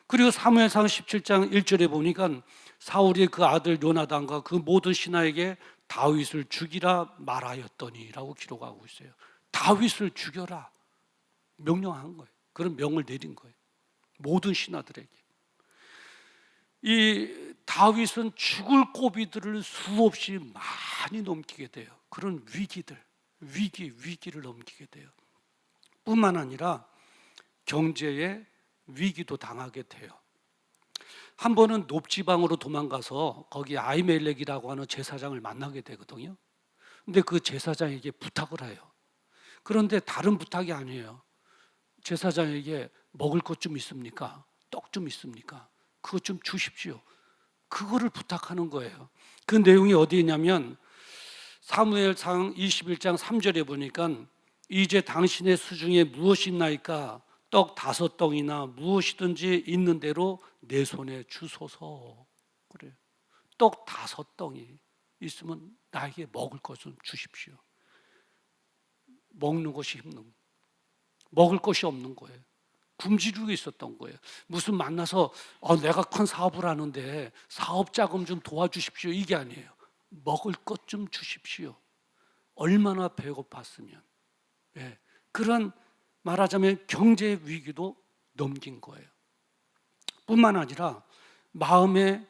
그리고 사무엘상 17장 1절에 보니까 사울이 그 아들 요나단과 그 모든 신하에게 다윗을 죽이라 말하였더니라고 기록하고 있어요. 다윗을 죽여라 명령한 거예요. 그런 명을 내린 거예요. 모든 신하들에게. 이 다윗은 죽을 고비들을 수없이 많이 넘기게 돼요. 그런 위기를 넘기게 돼요. 뿐만 아니라 경제의 위기도 당하게 돼요. 한 번은 높지방으로 도망가서 거기 아히멜렉이라고 하는 제사장을 만나게 되거든요. 근데 그 제사장에게 부탁을 해요. 그런데 다른 부탁이 아니에요. 제사장에게 먹을 것 좀 있습니까? 떡 좀 있습니까? 그것 좀 주십시오. 그거를 부탁하는 거예요. 그 내용이 어디에 있냐면 사무엘상 21장 3절에 보니까 이제 당신의 수중에 무엇이 있나이까? 떡 5덩이나 무엇이든지 있는 대로 내 손에 주소서. 그래요. 떡 5덩이 있으면 나에게 먹을 것 좀 주십시오. 먹는 것이 힘든, 먹을 것이 없는 거예요. 굶주리고 있었던 거예요. 무슨 만나서 내가 큰 사업을 하는데 사업 자금 좀 도와주십시오. 이게 아니에요. 먹을 것 좀 주십시오. 얼마나 배고팠으면. 예. 그런 말하자면 경제 위기도 넘긴 거예요. 뿐만 아니라 마음의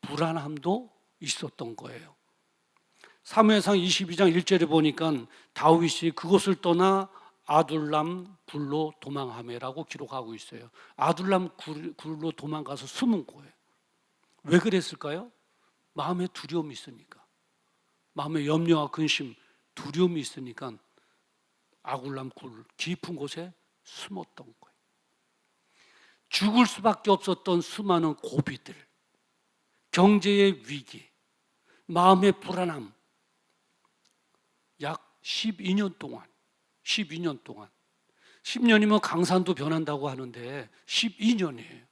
불안함도 있었던 거예요. 사무엘상 22장 1절에 보니까 다윗이 그곳을 떠나 아둘람 굴로 도망하매라고 기록하고 있어요. 아둘람 굴로 도망가서 숨은 거예요. 왜 그랬을까요? 마음에 두려움이 있으니까. 마음에 염려와 근심, 두려움이 있으니까 아둘람 굴 깊은 곳에 숨었던 거예요. 죽을 수밖에 없었던 수많은 고비들, 경제의 위기, 마음의 불안함, 약 12년 동안 10년이면 강산도 변한다고 하는데 12년이에요.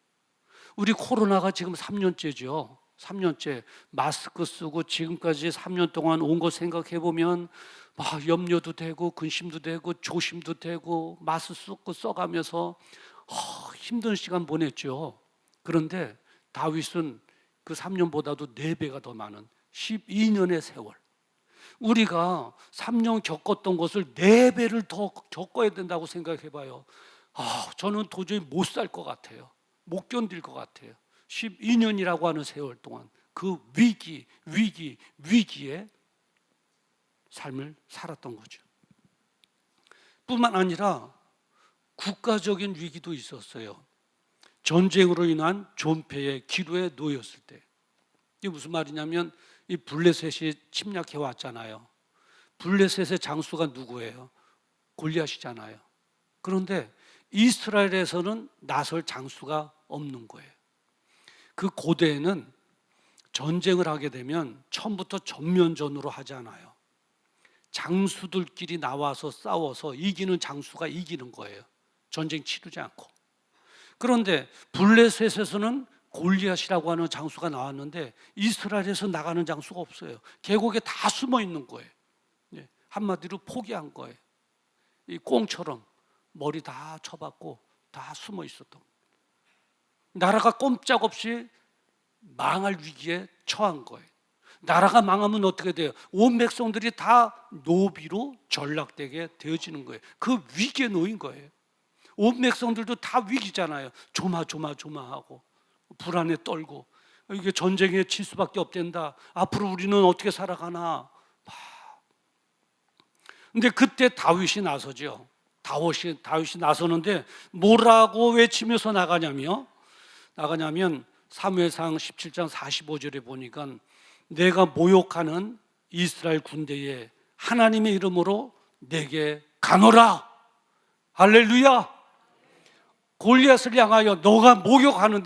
우리 코로나가 지금 3년째죠. 3년째 마스크 쓰고 지금까지 3년 동안 온 거 생각해 보면 막 염려도 되고 근심도 되고 조심도 되고 마스크 써가면서 힘든 시간 보냈죠. 그런데 다윗은 그 3년보다도 4배가 더 많은 12년의 세월, 우리가 3년 겪었던 것을 4배를 더 겪어야 된다고 생각해 봐요. 저는 도저히 못 살 것 같아요. 못 견딜 것 같아요. 12년이라고 하는 세월 동안 그 위기의 삶을 살았던 거죠. 뿐만 아니라 국가적인 위기도 있었어요. 전쟁으로 인한 존폐의 기로에 놓였을 때. 이게 무슨 말이냐면 이 블레셋이 침략해 왔잖아요. 블레셋의 장수가 누구예요? 골리앗이잖아요. 그런데 이스라엘에서는 나설 장수가 없는 거예요. 그 고대에는 전쟁을 하게 되면 처음부터 전면전으로 하지 않아요. 장수들끼리 나와서 싸워서 이기는 장수가 이기는 거예요. 전쟁 치르지 않고. 그런데 블레셋에서는 골리앗이라고 하는 장수가 나왔는데 이스라엘에서 나가는 장수가 없어요. 계곡에 다 숨어 있는 거예요. 한마디로 포기한 거예요. 이 꽁처럼 머리 다 쳐박고 다 숨어 있었던 거예요. 나라가 꼼짝없이 망할 위기에 처한 거예요. 나라가 망하면 어떻게 돼요? 온 백성들이 다 노비로 전락되게 되어지는 거예요. 그 위기에 놓인 거예요. 온 백성들도 다 위기잖아요. 조마조마하고 불안에 떨고, 이게 전쟁에 칠 수밖에 없단다. 앞으로 우리는 어떻게 살아가나. 근데 그때 다윗이 나서죠. 다윗이 나서는데 뭐라고 외치면서 나가냐면 사무엘상 17장 45절에 보니까 내가 모욕하는 이스라엘 군대에 하나님의 이름으로 내게 가노라. 할렐루야. 골리앗을 향하여 너가 모욕하는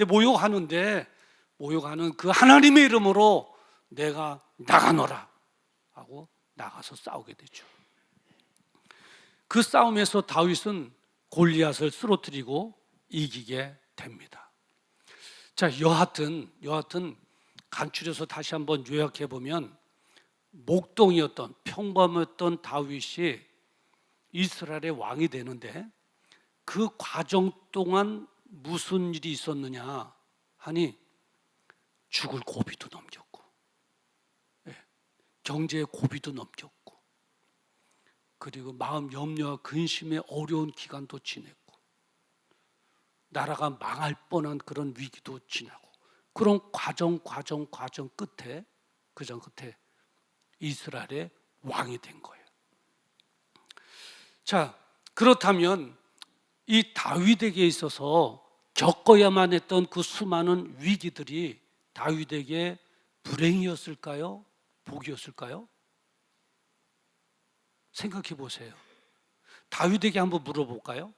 그 하나님의 이름으로 내가 나가노라 하고 나가서 싸우게 되죠. 그 싸움에서 다윗은 골리앗을 쓰러뜨리고 이기게 됩니다. 자, 여하튼 간추려서 다시 한번 요약해 보면, 목동이었던 평범했던 다윗이 이스라엘의 왕이 되는데 그 과정 동안 무슨 일이 있었느냐 하니 죽을 고비도 넘겼고, 경제의 고비도 넘겼고, 그리고 마음 염려와 근심의 어려운 기간도 지냈고, 나라가 망할 뻔한 그런 위기도 지나고, 그런 과정 끝에 이스라엘의 왕이 된 거예요. 자, 그렇다면 이 다윗에게 있어서 겪어야만 했던 그 수많은 위기들이 다윗에게 불행이었을까요? 복이었을까요? 생각해 보세요. 다윗에게 한번 물어볼까요?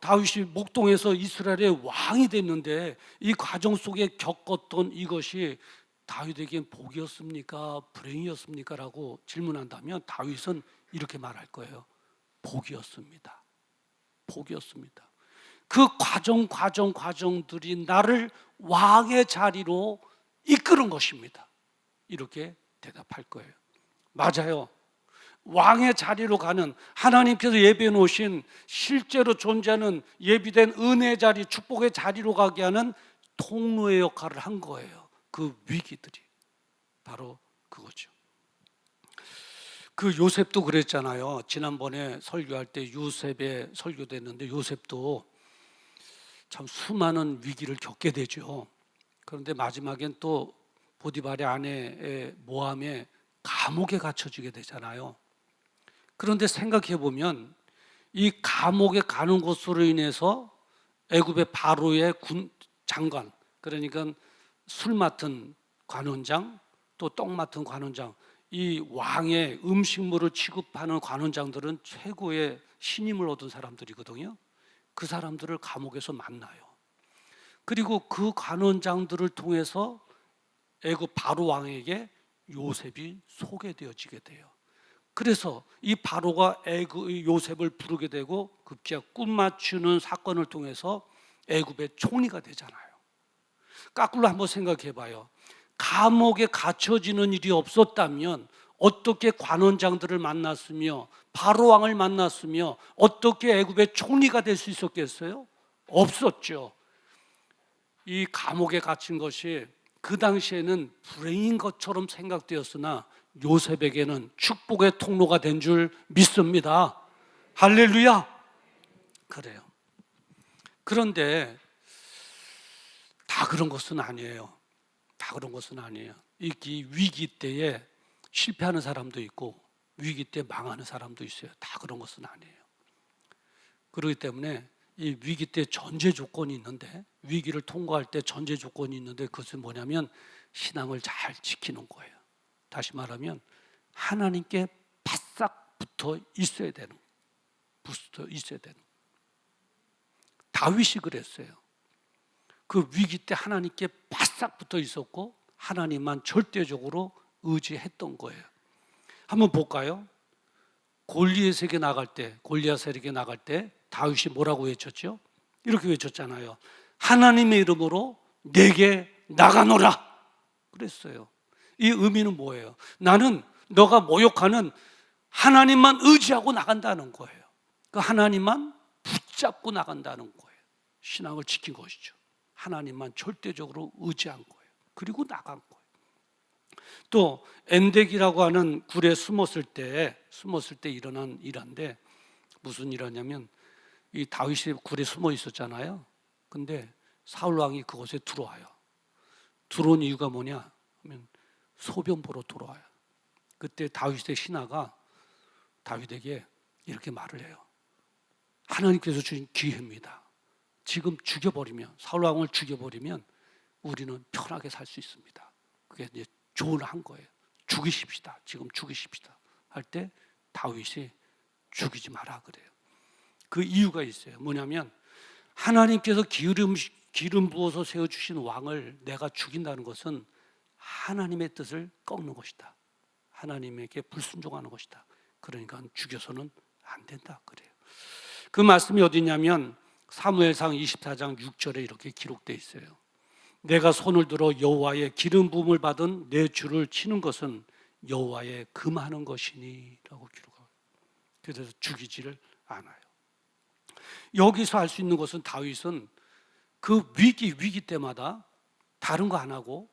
다윗이 목동에서 이스라엘의 왕이 됐는데 이 과정 속에 겪었던 이것이 다윗에게 복이었습니까? 불행이었습니까? 라고 질문한다면 다윗은 이렇게 말할 거예요. 복이었습니다. 복이었습니다. 그 과정들이 나를 왕의 자리로 이끄는 것입니다. 이렇게 대답할 거예요. 맞아요. 왕의 자리로 가는, 하나님께서 예비해 놓으신 실제로 존재하는 예비된 은혜의 자리, 축복의 자리로 가게 하는 통로의 역할을 한 거예요. 그 위기들이 바로 그거죠. 그 요셉도 그랬잖아요. 지난번에 설교할 때 요셉의 설교됐는데, 요셉도 참 수많은 위기를 겪게 되죠. 그런데 마지막엔 또 보디발의 아내의 모함에 감옥에 갇혀지게 되잖아요. 그런데 생각해 보면 이 감옥에 가는 것으로 인해서 애굽의 바로의 군 장관, 그러니까 술 맡은 관원장, 또 떡 맡은 관원장, 이 왕의 음식물을 취급하는 관원장들은 최고의 신임을 얻은 사람들이거든요. 그 사람들을 감옥에서 만나요. 그리고 그 관원장들을 통해서 애굽 바로 왕에게 요셉이 소개되어지게 돼요. 그래서 이 바로가 요셉을 부르게 되고 급기야 꿈 맞추는 사건을 통해서 애굽의 총리가 되잖아요. 거꾸로 한번 생각해 봐요. 감옥에 갇혀지는 일이 없었다면 어떻게 관원장들을 만났으며 바로 왕을 만났으며 어떻게 애굽의 총리가 될 수 있었겠어요? 없었죠. 이 감옥에 갇힌 것이 그 당시에는 불행인 것처럼 생각되었으나 요셉에게는 축복의 통로가 된 줄 믿습니다. 할렐루야. 그래요. 그런데 다 그런 것은 아니에요. 이 위기 때에 실패하는 사람도 있고 위기 때 망하는 사람도 있어요. 다 그런 것은 아니에요. 그렇기 때문에 이 위기 때 전제 조건이 있는데, 위기를 통과할 때 전제 조건이 있는데, 그것은 뭐냐면 신앙을 잘 지키는 거예요. 다시 말하면 하나님께 바싹 붙어 있어야 되는. 다윗이 그랬어요. 그 위기 때 하나님께 바싹 붙어 있었고 하나님만 절대적으로 의지했던 거예요. 한번 볼까요? 골리앗에게 나갈 때 다윗이 뭐라고 외쳤죠? 이렇게 외쳤잖아요. 하나님의 이름으로 내게 나가노라 그랬어요. 이 의미는 뭐예요? 나는 너가 모욕하는 하나님만 의지하고 나간다는 거예요. 그 하나님만 붙잡고 나간다는 거예요. 신앙을 지킨 것이죠. 하나님만 절대적으로 의지한 거예요. 그리고 나간 거예요. 또 엔덱이라고 하는 굴에 숨었을 때 일어난 일인데, 무슨 일이냐면 이 다윗이 굴에 숨어 있었잖아요. 근데 사울 왕이 그곳에 들어와요. 들어온 이유가 뭐냐 하면 소변 보러 들어와요. 그때 다윗의 신하가 다윗에게 이렇게 말을 해요. 하나님께서 주신 기회입니다. 지금 죽여버리면, 사울 왕을 죽여버리면 우리는 편하게 살 수 있습니다. 그게 이제 조언을 한 거예요. 죽이십시다. 지금 죽이십시다. 할 때 다윗이 죽이지 마라 그래요. 그 이유가 있어요. 뭐냐면 하나님께서 기름 부어서 세워주신 왕을 내가 죽인다는 것은 하나님의 뜻을 꺾는 것이다. 하나님에게 불순종하는 것이다. 그러니까 죽여서는 안 된다 그래요. 그 말씀이 어디 있냐면 사무엘상 24장 6절에 이렇게 기록되어 있어요. 내가 손을 들어 여호와의 기름 부음을 받은 내 주를 치는 것은 여호와의 금하는 것이니 라고 기록하고, 그래서 죽이지를 않아요. 여기서 알 수 있는 것은 다윗은 그 위기 때마다 다른 거 안 하고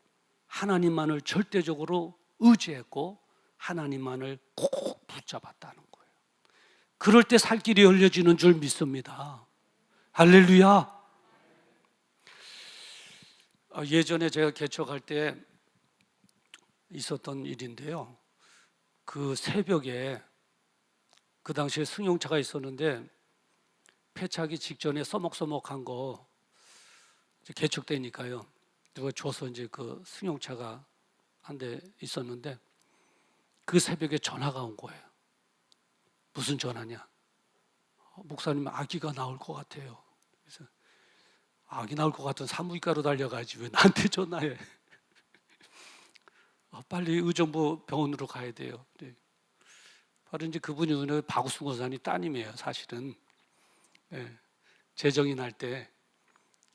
하나님만을 절대적으로 의지했고 하나님만을 꼭 붙잡았다는 거예요. 그럴 때 살 길이 열려지는 줄 믿습니다. 할렐루야. 예전에 제가 개척할 때 있었던 일인데요. 그 새벽에 그 당시에 승용차가 있었는데 폐차하기 직전에 써먹한 거 이제 개척되니까요. 누가 줘서 이제 그 승용차가 한 대 있었는데 그 새벽에 전화가 온 거예요. 무슨 전화냐? 목사님 아기가 나올 것 같아요. 그래서 아기 나올 것 같은 산부인과로 달려가지 왜 나한테 전화해? 빨리 의정부 병원으로 가야 돼요. 네. 바로 이제 그분이 오늘 박우승 권사님 따님이에요. 사실은 재정이 날 때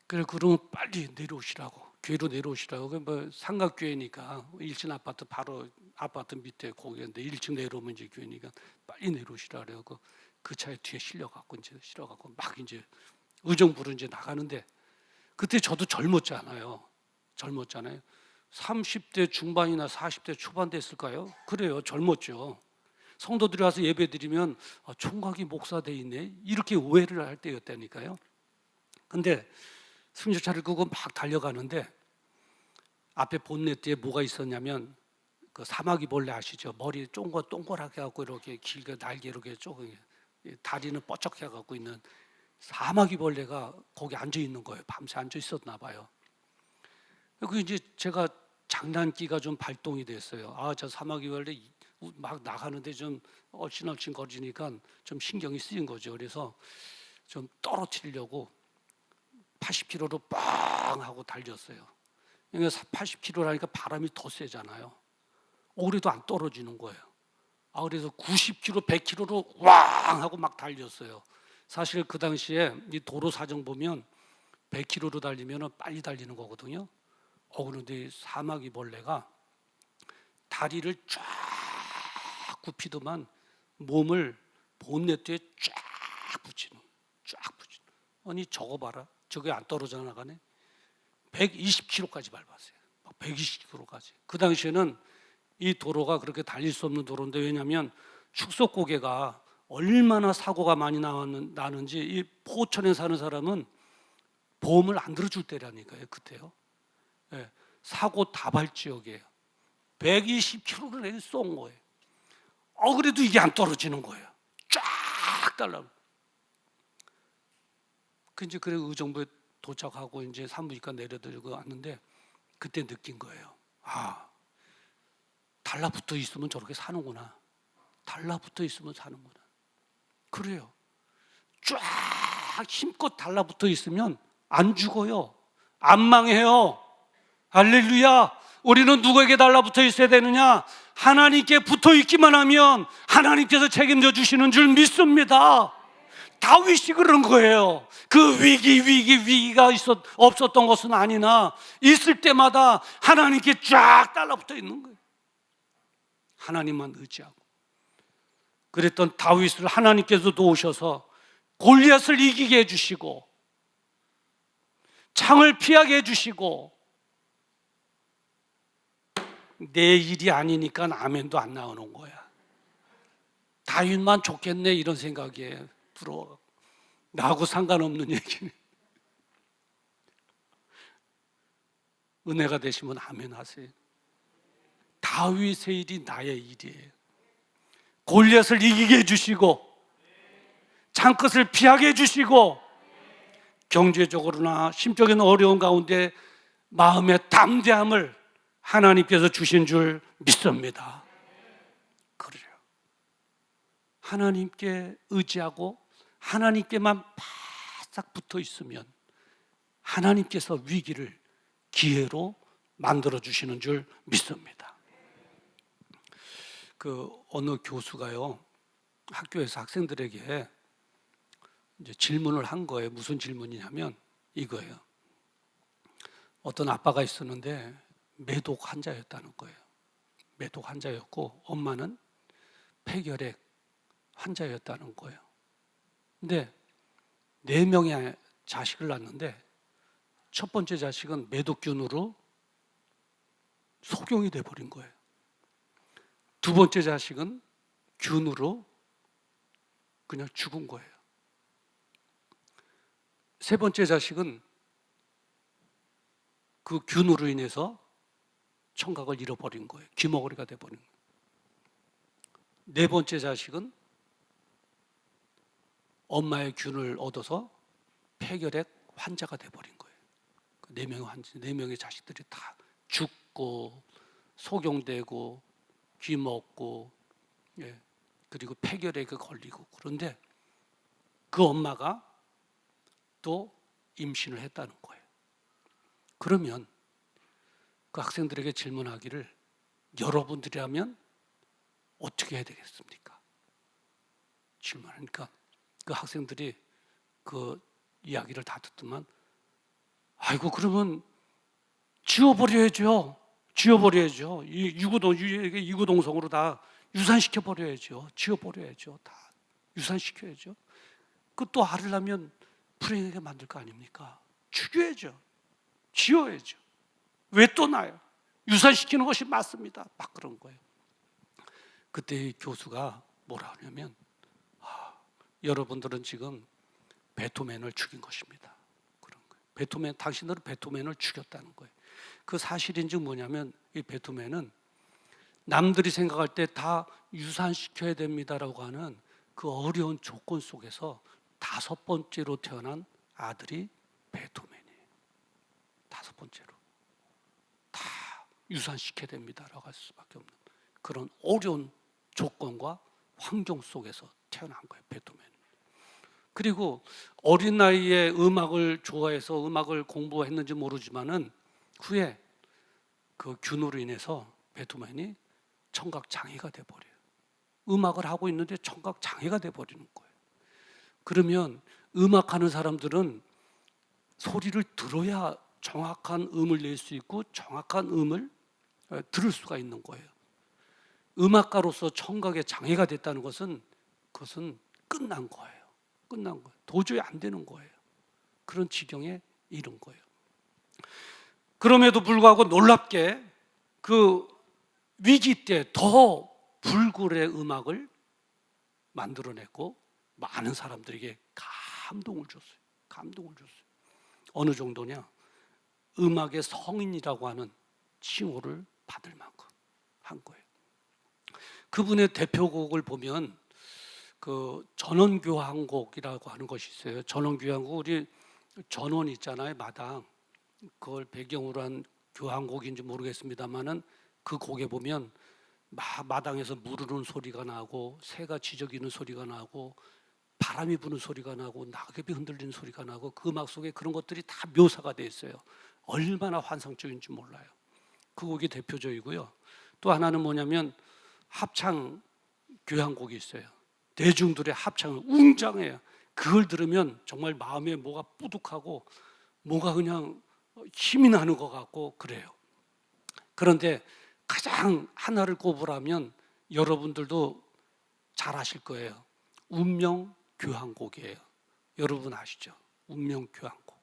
그래 그러면 빨리 내려오시라고, 교회로 내려오시라고. 뭐 삼각교회니까 1층 아파트 바로 아파트 밑에 거기인데 1층 내려오면 이제 교회니까 빨리 내려오시라 그래요. 그 차에 뒤에 실려갖고 막 이제 의정부로 이제 나가는데 그때 저도 젊었잖아요. 30대 중반이나 40대 초반 됐을까요? 그래요, 젊었죠. 성도들이 와서 예배드리면 총각이 목사 돼 있네 이렇게 오해를 할 때였다니까요. 근데 승용차를 끄고 막 달려가는데 앞에 본넷 뒤에 뭐가 있었냐면 그 사마귀 벌레 아시죠? 머리 동그랗게 하고 이렇게 길게 날개 이렇게 쪼개 다리는 뻗쩍해 갖고 있는 사마귀 벌레가 거기 앉아 있는 거예요. 밤새 앉아 있었나 봐요. 그 이제 제가 장난기가 좀 발동이 됐어요. 저 사마귀 벌레 막 나가는데 좀 얼씬얼씬 거리니까 좀 신경이 쓰인 거죠. 그래서 좀 떨어뜨리려고 80km로 빵 하고 달렸어요. 80km라니까 바람이 더 세잖아요. 그래도 안 떨어지는 거예요. 그래서 90km, 100km로 왕 하고 막 달렸어요. 사실 그 당시에 이 도로 사정 보면 100km로 달리면 빨리 달리는 거거든요. 그런데 사마귀 벌레가 다리를 쫙 굽히더만 몸을 본넷 뒤에 쫙 붙이는. 아니 저거 봐라. 저게 안 떨어져 나가네. 120km까지 밟았어요. 120km까지. 그 당시에는 이 도로가 그렇게 달릴 수 없는 도로인데, 왜냐하면 축소고개가 얼마나 사고가 많이 나는지 이 포천에 사는 사람은 보험을 안 들어줄 때라니까요. 그때요. 사고 다발 지역이에요. 120km를 쏜 거예요. 그래도 이게 안 떨어지는 거예요. 쫙 달라. 이제 그래 의정부에 도착하고 이제 산부인과 내려드리고 왔는데 그때 느낀 거예요. 달라붙어 있으면 저렇게 사는구나. 달라붙어 있으면 사는구나. 그래요. 쫙 힘껏 달라붙어 있으면 안 죽어요. 안 망해요. 할렐루야. 우리는 누구에게 달라붙어 있어야 되느냐? 하나님께 붙어 있기만 하면 하나님께서 책임져 주시는 줄 믿습니다. 다윗이 그런 거예요. 그 위기가 없었던 것은 아니나 있을 때마다 하나님께 쫙 달라붙어 있는 거예요. 하나님만 의지하고. 그랬던 다윗을 하나님께서 도우셔서 골리앗을 이기게 해주시고 창을 피하게 해주시고 내 일이 아니니까 아멘도 안 나오는 거야. 다윗만 좋겠네 이런 생각에 부러워. 나하고 상관없는 얘기는. 은혜가 되시면 아멘 하세요. 다윗의 일이 나의 일이에요. 골리앗을 이기게 해주시고 창끝을 피하게 해주시고 경제적으로나 심적인 어려운 가운데 마음의 담대함을 하나님께서 주신 줄 믿습니다. 그래요. 하나님께 의지하고 하나님께만 바싹 붙어 있으면 하나님께서 위기를 기회로 만들어 주시는 줄 믿습니다. 어느 교수가요, 학교에서 학생들에게 이제 질문을 한 거예요. 무슨 질문이냐면 이거예요. 어떤 아빠가 있었는데 매독 환자였다는 거예요. 매독 환자였고 엄마는 폐결핵 환자였다는 거예요. 근데 4명의 자식을 낳았는데 첫 번째 자식은 매독균으로 소경이 돼버린 거예요. 두 번째 자식은 균으로 그냥 죽은 거예요. 세 번째 자식은 그 균으로 인해서 청각을 잃어버린 거예요. 귀머거리가 돼버린 거예요. 네 번째 자식은 엄마의 균을 얻어서 폐결핵 환자가 돼버린 거예요. 네 명의 자식들이 다 죽고 소경되고 귀 먹고 그리고 폐결핵에 걸리고. 그런데 그 엄마가 또 임신을 했다는 거예요. 그러면 그 학생들에게 질문하기를 여러분들이라면 어떻게 해야 되겠습니까? 질문하니까 그 학생들이 그 이야기를 다 듣더만 아이고 그러면 지워버려야죠. 이 유구동성으로 다 유산시켜버려야죠. 지워버려야죠. 다 유산시켜야죠. 그 또 하려면 불행하게 만들 거 아닙니까? 죽여야죠. 지워야죠. 왜 또 나요? 유산시키는 것이 맞습니다. 막 그런 거예요. 그때 교수가 뭐라 하냐면 여러분들은 지금 베토벤을 죽인 것입니다. 그런 거예요. 당신들은 베토벤을 죽였다는 거예요. 그 사실인즉 뭐냐면 이 베토벤은 남들이 생각할 때 다 유산시켜야 됩니다라고 하는 그 어려운 조건 속에서 5번째로 태어난 아들이 베토벤이에요. 5번째로 다 유산시켜야 됩니다라고 할 수밖에 없는 그런 어려운 조건과 환경 속에서 태어난 거예요. 베토벤. 그리고 어린 나이에 음악을 좋아해서 음악을 공부했는지 모르지만은 후에 그 균으로 인해서 베토벤이 청각 장애가 돼버려요. 음악을 하고 있는데 청각 장애가 돼버리는 거예요. 그러면 음악하는 사람들은 소리를 들어야 정확한 음을 낼 수 있고 정확한 음을 들을 수가 있는 거예요. 음악가로서 청각에 장애가 됐다는 것은 그것은 끝난 거예요. 도저히 안 되는 거예요. 그런 지경에 이른 거예요. 그럼에도 불구하고 놀랍게 그 위기 때 더 불굴의 음악을 만들어냈고 많은 사람들에게 감동을 줬어요. 어느 정도냐? 음악의 성인이라고 하는 칭호를 받을 만큼 한 거예요. 그분의 대표곡을 보면 그 전원교향곡이라고 하는 것이 있어요. 전원교향곡, 우리 전원 있잖아요, 마당. 그걸 배경으로 한 교향곡인지 모르겠습니다만은 그 곡에 보면 마당에서 물 흐르는 소리가 나고 새가 지저귀는 소리가 나고 바람이 부는 소리가 나고 낙엽이 흔들리는 소리가 나고 그 음악 속에 그런 것들이 다 묘사가 돼 있어요. 얼마나 환상적인지 몰라요. 그 곡이 대표적이고요. 또 하나는 뭐냐면 합창 교향곡이 있어요. 대중들의 합창은 웅장해요. 그걸 들으면 정말 마음에 뭐가 뿌듯하고 뭐가 그냥 힘이 나는 것 같고 그래요. 그런데 가장 하나를 꼽으라면 여러분들도 잘 아실 거예요. 운명 교향곡이에요. 여러분 아시죠? 운명교향곡.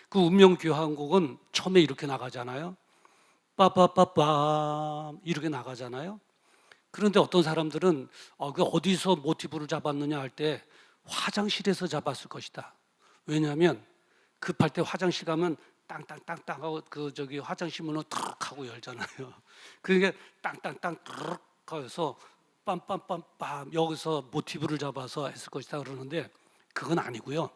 그 운명교향곡은 처음에 이렇게 나가잖아요. 빠빠빠빰 이렇게 나가잖아요. 그런데 어떤 사람들은 그 어디서 모티브를 잡았느냐 할 때 화장실에서 잡았을 것이다. 왜냐하면 급할 때 화장실 가면 땅땅땅땅 하고 화장실 문을 탁 하고 열잖아요. 그러니까 땅땅땅 탁 해서 빰빰빰빰 여기서 모티브를 잡아서 했을 것이다 그러는데 그건 아니고요.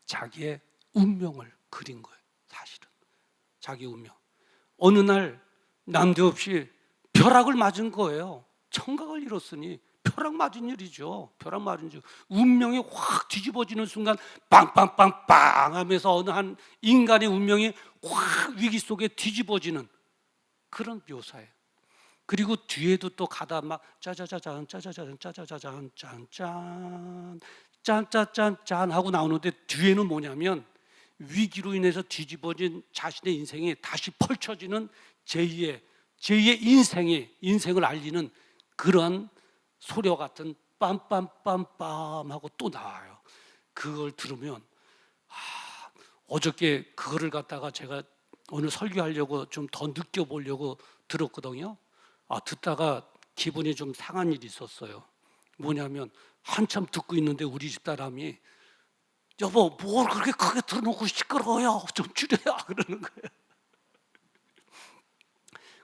자기의 운명을 그린 거예요. 사실은 자기 운명. 어느 날 남대없이 벼락을 맞은 거예요. 청각을 잃었으니 벼락 맞은 일이죠. 벼락 맞은 일. 운명이 확 뒤집어지는 순간 빵빵빵빵 하면서 어느 한 인간의 운명이 확 위기 속에 뒤집어지는 그런 묘사예요. 그리고 뒤에도 또 가다 막 짜자자잔 짜자자잔 짜자자잔 짠짠 짠짠짠짠 하고 나오는데 뒤에는 뭐냐면 위기로 인해서 뒤집어진 자신의 인생이 다시 펼쳐지는 제2의 인생을 알리는 그런 소리와 같은 빰빰빰빰 하고 또 나와요. 그걸 들으면 어저께 그거를 갖다가 제가 오늘 설교하려고 좀 더 느껴보려고 들었거든요. 듣다가 기분이 좀 상한 일이 있었어요. 뭐냐면 한참 듣고 있는데 우리 집사람이 여보 뭘 그렇게 크게 틀어놓고 시끄러워요. 좀 줄여야 그러는 거예요.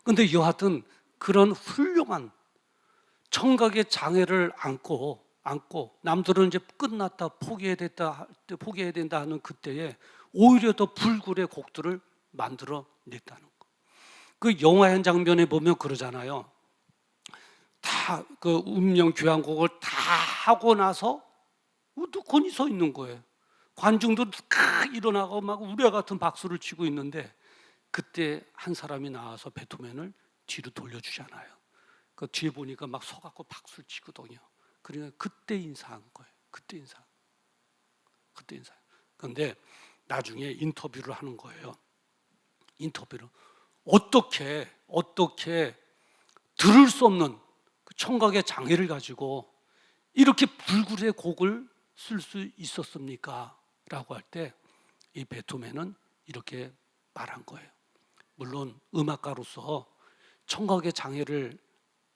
그런데 여하튼 그런 훌륭한 청각의 장애를 안고 남들은 이제 끝났다 포기해야 된다 하는 그때에 오히려 더 불굴의 곡들을 만들어 냈다는 거. 그 영화 한 장면에 보면 그러잖아요. 다 그 운명 교향곡을 다 하고 나서 우두커니 서 있는 거예요. 관중도 칵 일어나고 막 우레 같은 박수를 치고 있는데 그때 한 사람이 나와서 베토벤을 뒤로 돌려주잖아요. 그 뒤에 보니까 막 서갖고 박수를 치거든요. 그러니까 그때 인사한 거예요. 그때 인사. 그런데 나중에 인터뷰를 하는 거예요. 인터뷰를 어떻게 들을 수 없는 그 청각의 장애를 가지고 이렇게 불굴의 곡을 쓸 수 있었습니까? 라고 할 때 이 베토벤은 이렇게 말한 거예요. 물론 음악가로서 청각의 장애를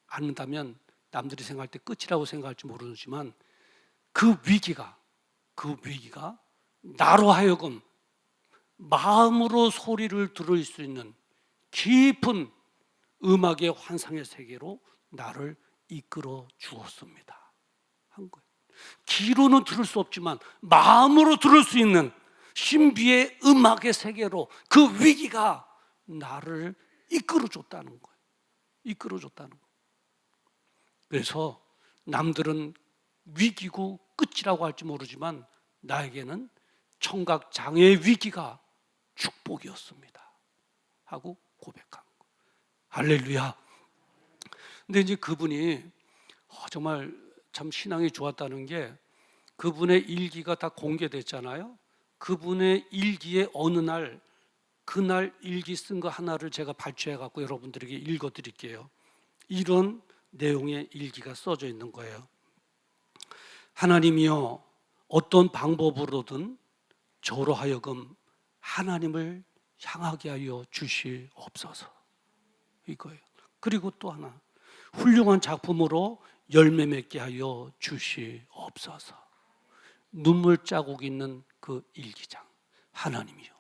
안다면 남들이 생각할 때 끝이라고 생각할지 모르지만 그 위기가 나로 하여금 마음으로 소리를 들을 수 있는 깊은 음악의 환상의 세계로 나를 이끌어 주었습니다. 한 거예요. 귀로는 들을 수 없지만 마음으로 들을 수 있는 신비의 음악의 세계로 그 위기가 나를 이끌어 줬다는 거예요. 그래서 남들은 위기고 끝이라고 할지 모르지만 나에게는 청각 장애의 위기가 축복이었습니다. 하고 고백한 거. 할렐루야. 근데 이제 그분이 정말 참 신앙이 좋았다는 게 그분의 일기가 다 공개됐잖아요. 그분의 일기에 어느 날 그날 일기 쓴 거 하나를 제가 발췌해 갖고 여러분들에게 읽어 드릴게요. 이런 내용의 일기가 써져 있는 거예요. 하나님이여 어떤 방법으로든 저로 하여금 하나님을 향하게 하여 주시옵소서. 이거예요. 그리고 또 하나 훌륭한 작품으로 열매 맺게 하여 주시옵소서. 눈물 자국 있는 그 일기장. 하나님이요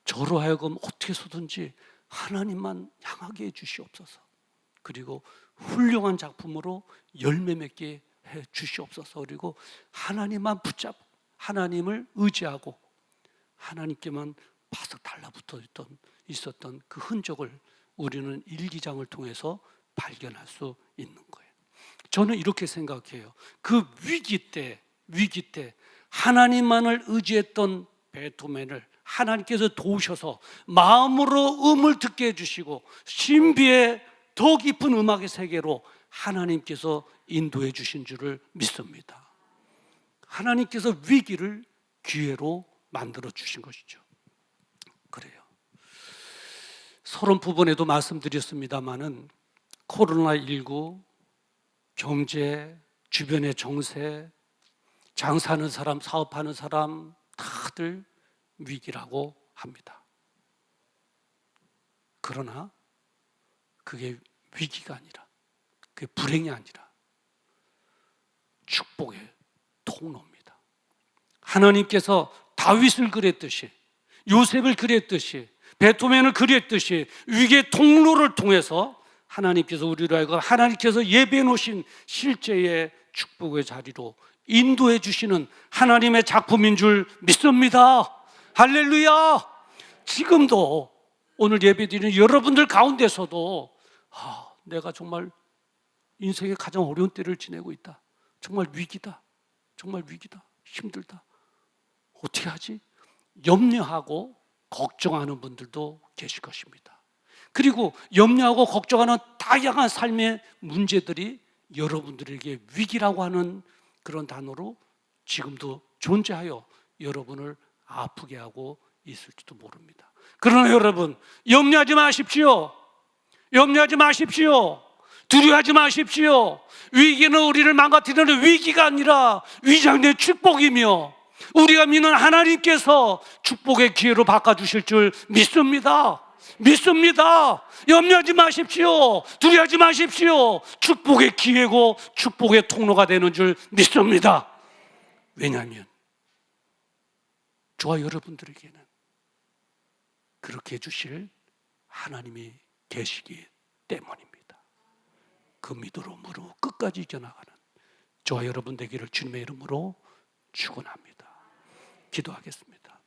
저로 하여금 어떻게 해서든지 하나님만 향하게 해 주시옵소서. 그리고 훌륭한 작품으로 열매 맺게 해 주시옵소서. 그리고 하나님만 붙잡고 하나님을 의지하고 하나님께만 바싹 달라붙어 있었던 그 흔적을 우리는 일기장을 통해서 발견할 수 있는 거예요. 저는 이렇게 생각해요. 그 위기 때 하나님만을 의지했던 베토벤을 하나님께서 도우셔서 마음으로 음을 듣게 해주시고 신비의 더 깊은 음악의 세계로 하나님께서 인도해 주신 줄을 믿습니다. 하나님께서 위기를 기회로 만들어 주신 것이죠. 그래요. 서론 부분에도 말씀드렸습니다마는 코로나19, 경제, 주변의 정세, 장사하는 사람, 사업하는 사람 다들 위기라고 합니다. 그러나 그게 위기가 아니라, 그게 불행이 아니라 축복의 통로입니다. 하나님께서 다윗을 그랬듯이, 요셉을 그랬듯이, 베토벤을 그랬듯이 위기의 통로를 통해서 하나님께서 우리로 하여금 하나님께서 예배해 놓으신 실제의 축복의 자리로 인도해 주시는 하나님의 작품인 줄 믿습니다. 할렐루야. 지금도 오늘 예배드리는 여러분들 가운데서도 내가 정말 인생의 가장 어려운 때를 지내고 있다, 정말 위기다, 정말 위기다, 힘들다, 어떻게 하지? 염려하고 걱정하는 분들도 계실 것입니다. 그리고 염려하고 걱정하는 다양한 삶의 문제들이 여러분들에게 위기라고 하는 그런 단어로 지금도 존재하여 여러분을 아프게 하고 있을지도 모릅니다. 그러나 여러분, 염려하지 마십시오. 염려하지 마십시오. 두려워하지 마십시오. 위기는 우리를 망가뜨리는 위기가 아니라 위장된 축복이며, 우리가 믿는 하나님께서 축복의 기회로 바꿔주실 줄 믿습니다. 믿습니다. 염려하지 마십시오. 두려워하지 마십시오. 축복의 기회고 축복의 통로가 되는 줄 믿습니다. 왜냐하면 저와 여러분들에게는 그렇게 해주실 하나님이 계시기 때문입니다. 그 믿음으로 끝까지 이겨나가는 저와 여러분 되기를 주님의 이름으로 축원합니다. 기도하겠습니다.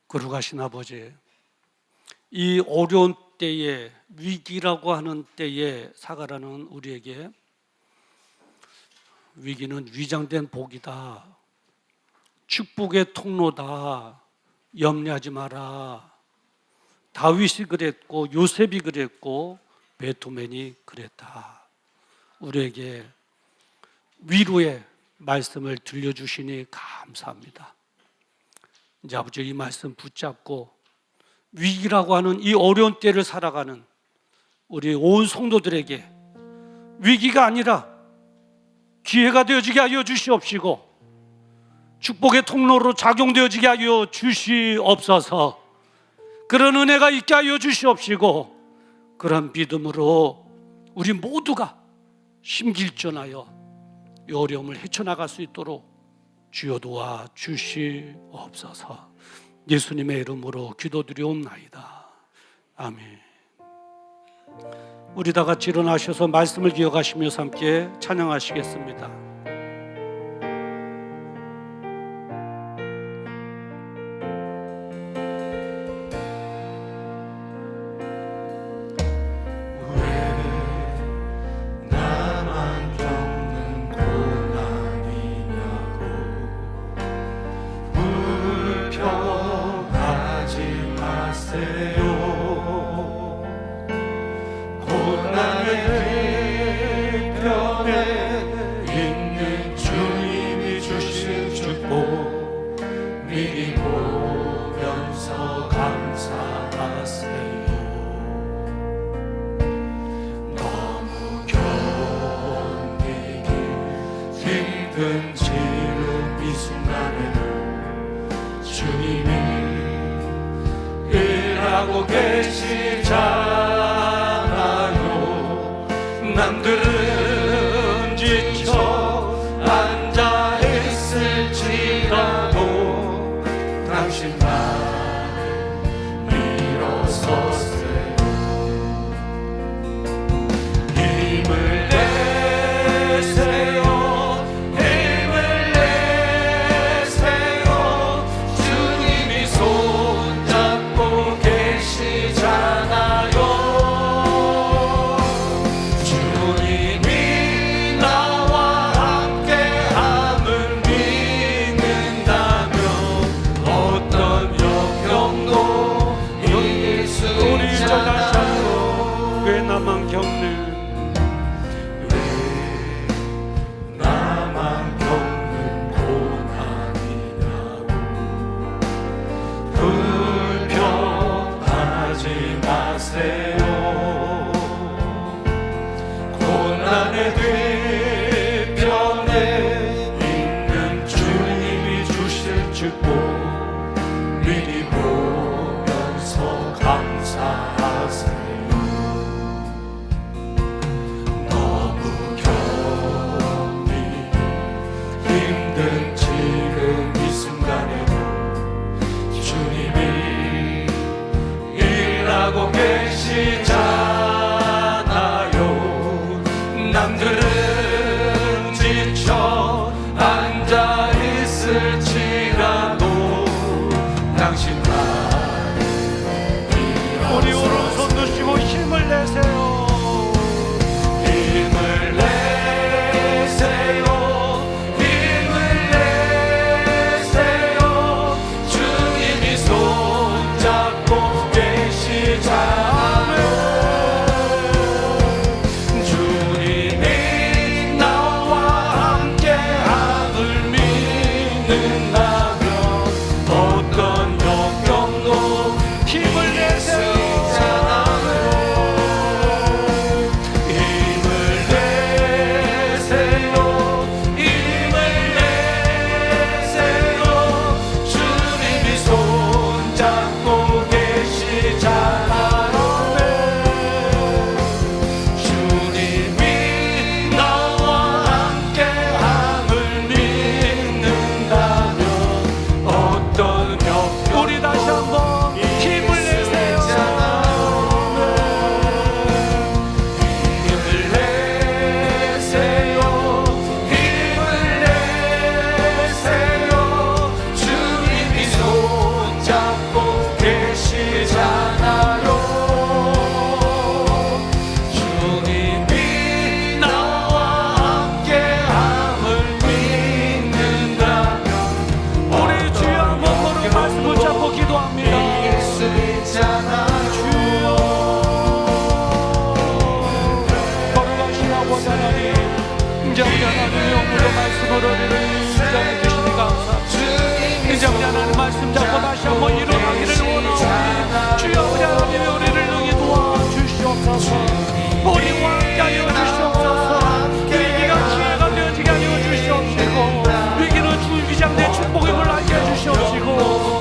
거룩하신 아버지, 이 어려운 때에, 위기라고 하는 때에 살아가는 우리에게 위기는 위장된 복이다, 축복의 통로다, 염려하지 마라. 다윗이 그랬고, 요셉이 그랬고, 베토벤이 그랬다. 우리에게 위로의 말씀을 들려주시니 감사합니다. 이제 아버지, 이 말씀 붙잡고 위기라고 하는 이 어려운 때를 살아가는 우리 온 성도들에게 위기가 아니라 기회가 되어지게 하여 주시옵시고, 축복의 통로로 작용되어지게 하여 주시옵소서. 그런 은혜가 있게 하여 주시옵시고, 그런 믿음으로 우리 모두가 심길전하여 이 어려움을 헤쳐나갈 수 있도록 주여 도와 주시옵소서. 예수님의 이름으로 기도드리옵나이다. 아멘. 우리 다 같이 일어나셔서 말씀을 기억하시면서 함께 찬양하시겠습니다. 지금 이 순간에도 주님이 일하고 계시잖아요. 남들은 지쳐 앉아 있을지라도 당신만을 일어섰어요. 힘을 내세요. 주님이 감사하세요. 너무 경이 힘든 지금 이 순간에도 주님이 일하고 계시잖아요. 남들은 지쳐 앉아 있을지라도 당신만 우리 오른손 드시고 힘을 내세요. 힘을 내세요. 힘을 내세요. 주님이 손잡고 계시잖아요. 주님이 나와 함께함을 믿는다면 어떤 역경도 힘을 내세요. 힘을 내세요. 힘을 내세요. 주님이 손잡고 계시잖아요. 주님이 나와 함께함을 믿는다면 어떤 역경 우리 다시 한번 힘을 내세요. 힘을 내세요. 힘을 내세요. 주님이 손잡고 계시잖아요. 주님이 나와 함께함을 믿는다면 우리 주여 한번 거룩 말씀 붙잡고 기도합니다. 이길 수 있잖아요. 주여 거룩하신 아버지 하나님, 이제 우리 하나님 영으로 말씀으로 우리를 인정해 주시니 감사합니다. 이제 우리 하나님 말씀 잡고 다시 한번 일어나기를 원하오니 주여 우리 하나님이 우리를 능히 도와주시옵소서. 우리와 함께하여 주시옵소서. 위기가 기회가 되어지게 하여 주시옵시고 위기는 줄기장대 축복의 물 알게 해주시옵시고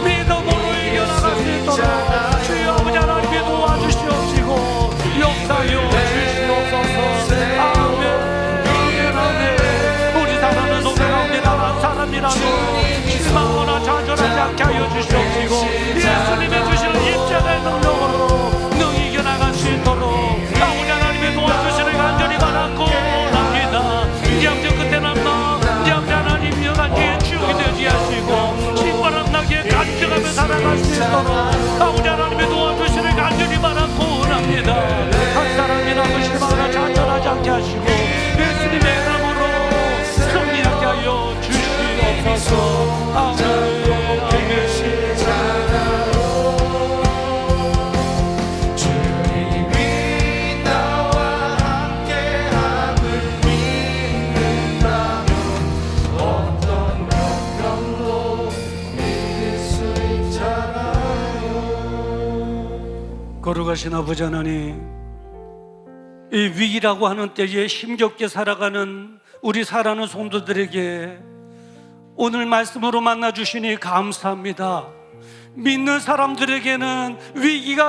믿음으로 이겨나갈 수 있도록 주여 아버지 하나님이 도와주시옵시고 역사하여 주시옵소서. 아멘 아멘 아멘. 우리 사랑하는 동네 가운데 나간 사람이라도 실망하거나 좌절하지 않게 하여 주시옵시고 예수님의 주시는 입장의 능력으로 능히 이겨나갈 수 있도록 아버지 하나님의 도와주시는 간절히 바라고 합니다. 이제 끝에 남나 이제 하나님 영원히 주역이 되지 하시고 신바람 나게 간증하며 살아갈 수 있도록 아버지 하나님의 도와주시는 간절히 바라고 합니다. 한 사람이라도 실망하거나 좌절하지 않게 하시고 예수님의 이름으로 승리하게 하여 주시옵소서. 아멘 아멘. 주님이 나와 함께함을 믿는다면 어떤 역경도 이길 수 있잖아요. 거룩하신 아버지 하나님, 이 위기라고 하는 때에 힘겹게 살아가는 우리 사랑하는 성도들에게 오늘 말씀으로 만나주시니 감사합니다. 믿는 사람들에게는 위기가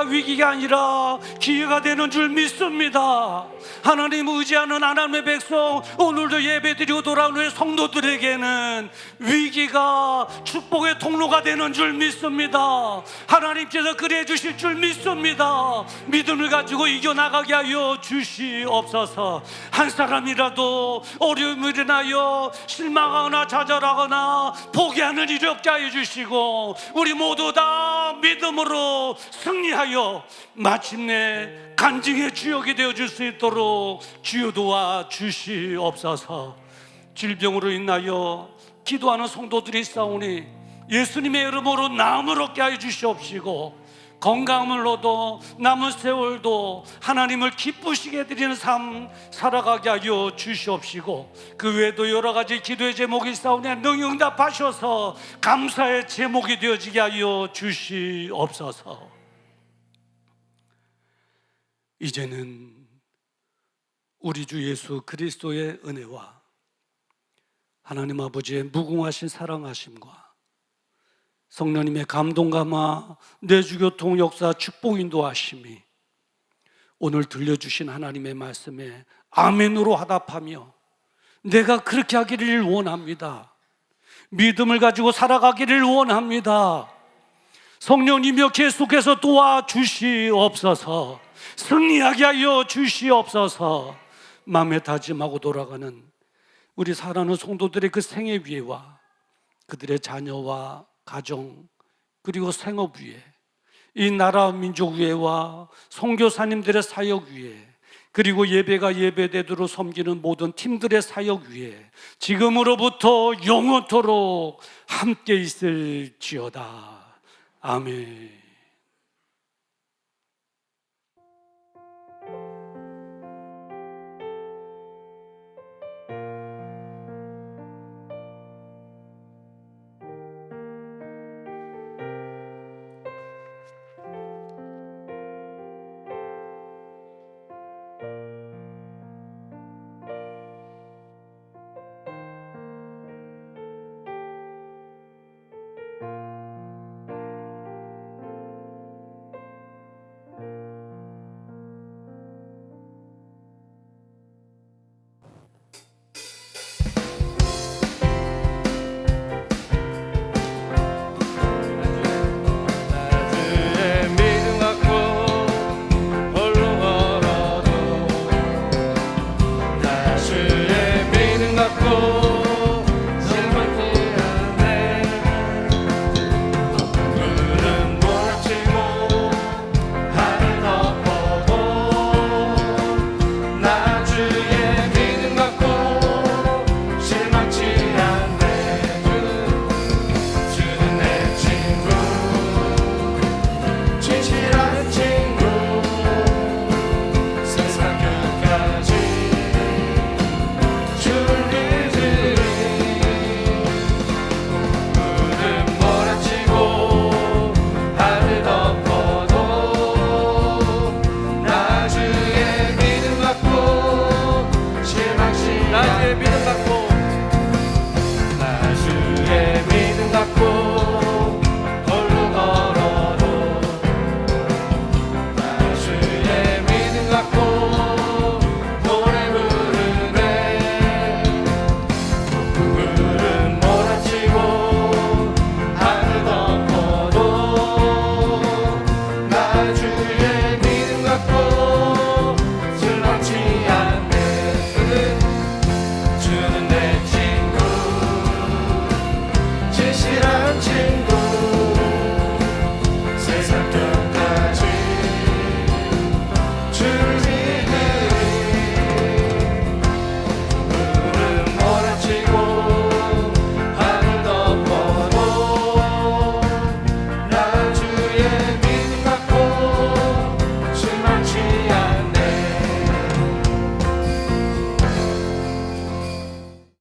아니라 기회가 되는 줄 믿습니다. 하나님 의지하는 하나님의 백성, 오늘도 예배드리고 돌아오는 성도들에게는 위기가 축복의 통로가 되는 줄 믿습니다. 하나님께서 그래 주실 줄 믿습니다. 믿음을 가지고 이겨나가게 하여 주시옵소서. 한 사람이라도 어려움을 인하여 실망하거나 좌절하거나 포기하는 일이 없게 하여 주시고 우리 모두 다 믿음으로 승리하여 마침내 간증의 주역이 되어줄 수 있도록 주여 도와 주시옵소서. 질병으로 인하여 기도하는 성도들이 있사오니 예수님의 이름으로 나음을 얻게 하여 주시옵시고 건강을 얻어 남은 세월도 하나님을 기쁘시게 드리는 삶 살아가게 하여 주시옵시고 그 외에도 여러 가지 기도의 제목이 있사오니 능히 응답하셔서 감사의 제목이 되어지게 하여 주시옵소서. 이제는 우리 주 예수 그리스도의 은혜와 하나님 아버지의 무궁하신 사랑하심과 성령님의 감동 감화 내주교통 역사 축복 인도하심이 오늘 들려주신 하나님의 말씀에 아멘으로 화답하며 내가 그렇게 하기를 원합니다. 믿음을 가지고 살아가기를 원합니다. 성령님이여 계속해서 도와주시옵소서. 승리하게 하여 주시옵소서. 마음에 다짐하고 돌아가는 우리 사랑하는 성도들의 그 생애 위에와 그들의 자녀와 가정 그리고 생업 위에 이 나라 민족 위에와 선교사님들의 사역 위에 그리고 예배가 예배되도록 섬기는 모든 팀들의 사역 위에 지금으로부터 영원토록 함께 있을지어다. 아멘.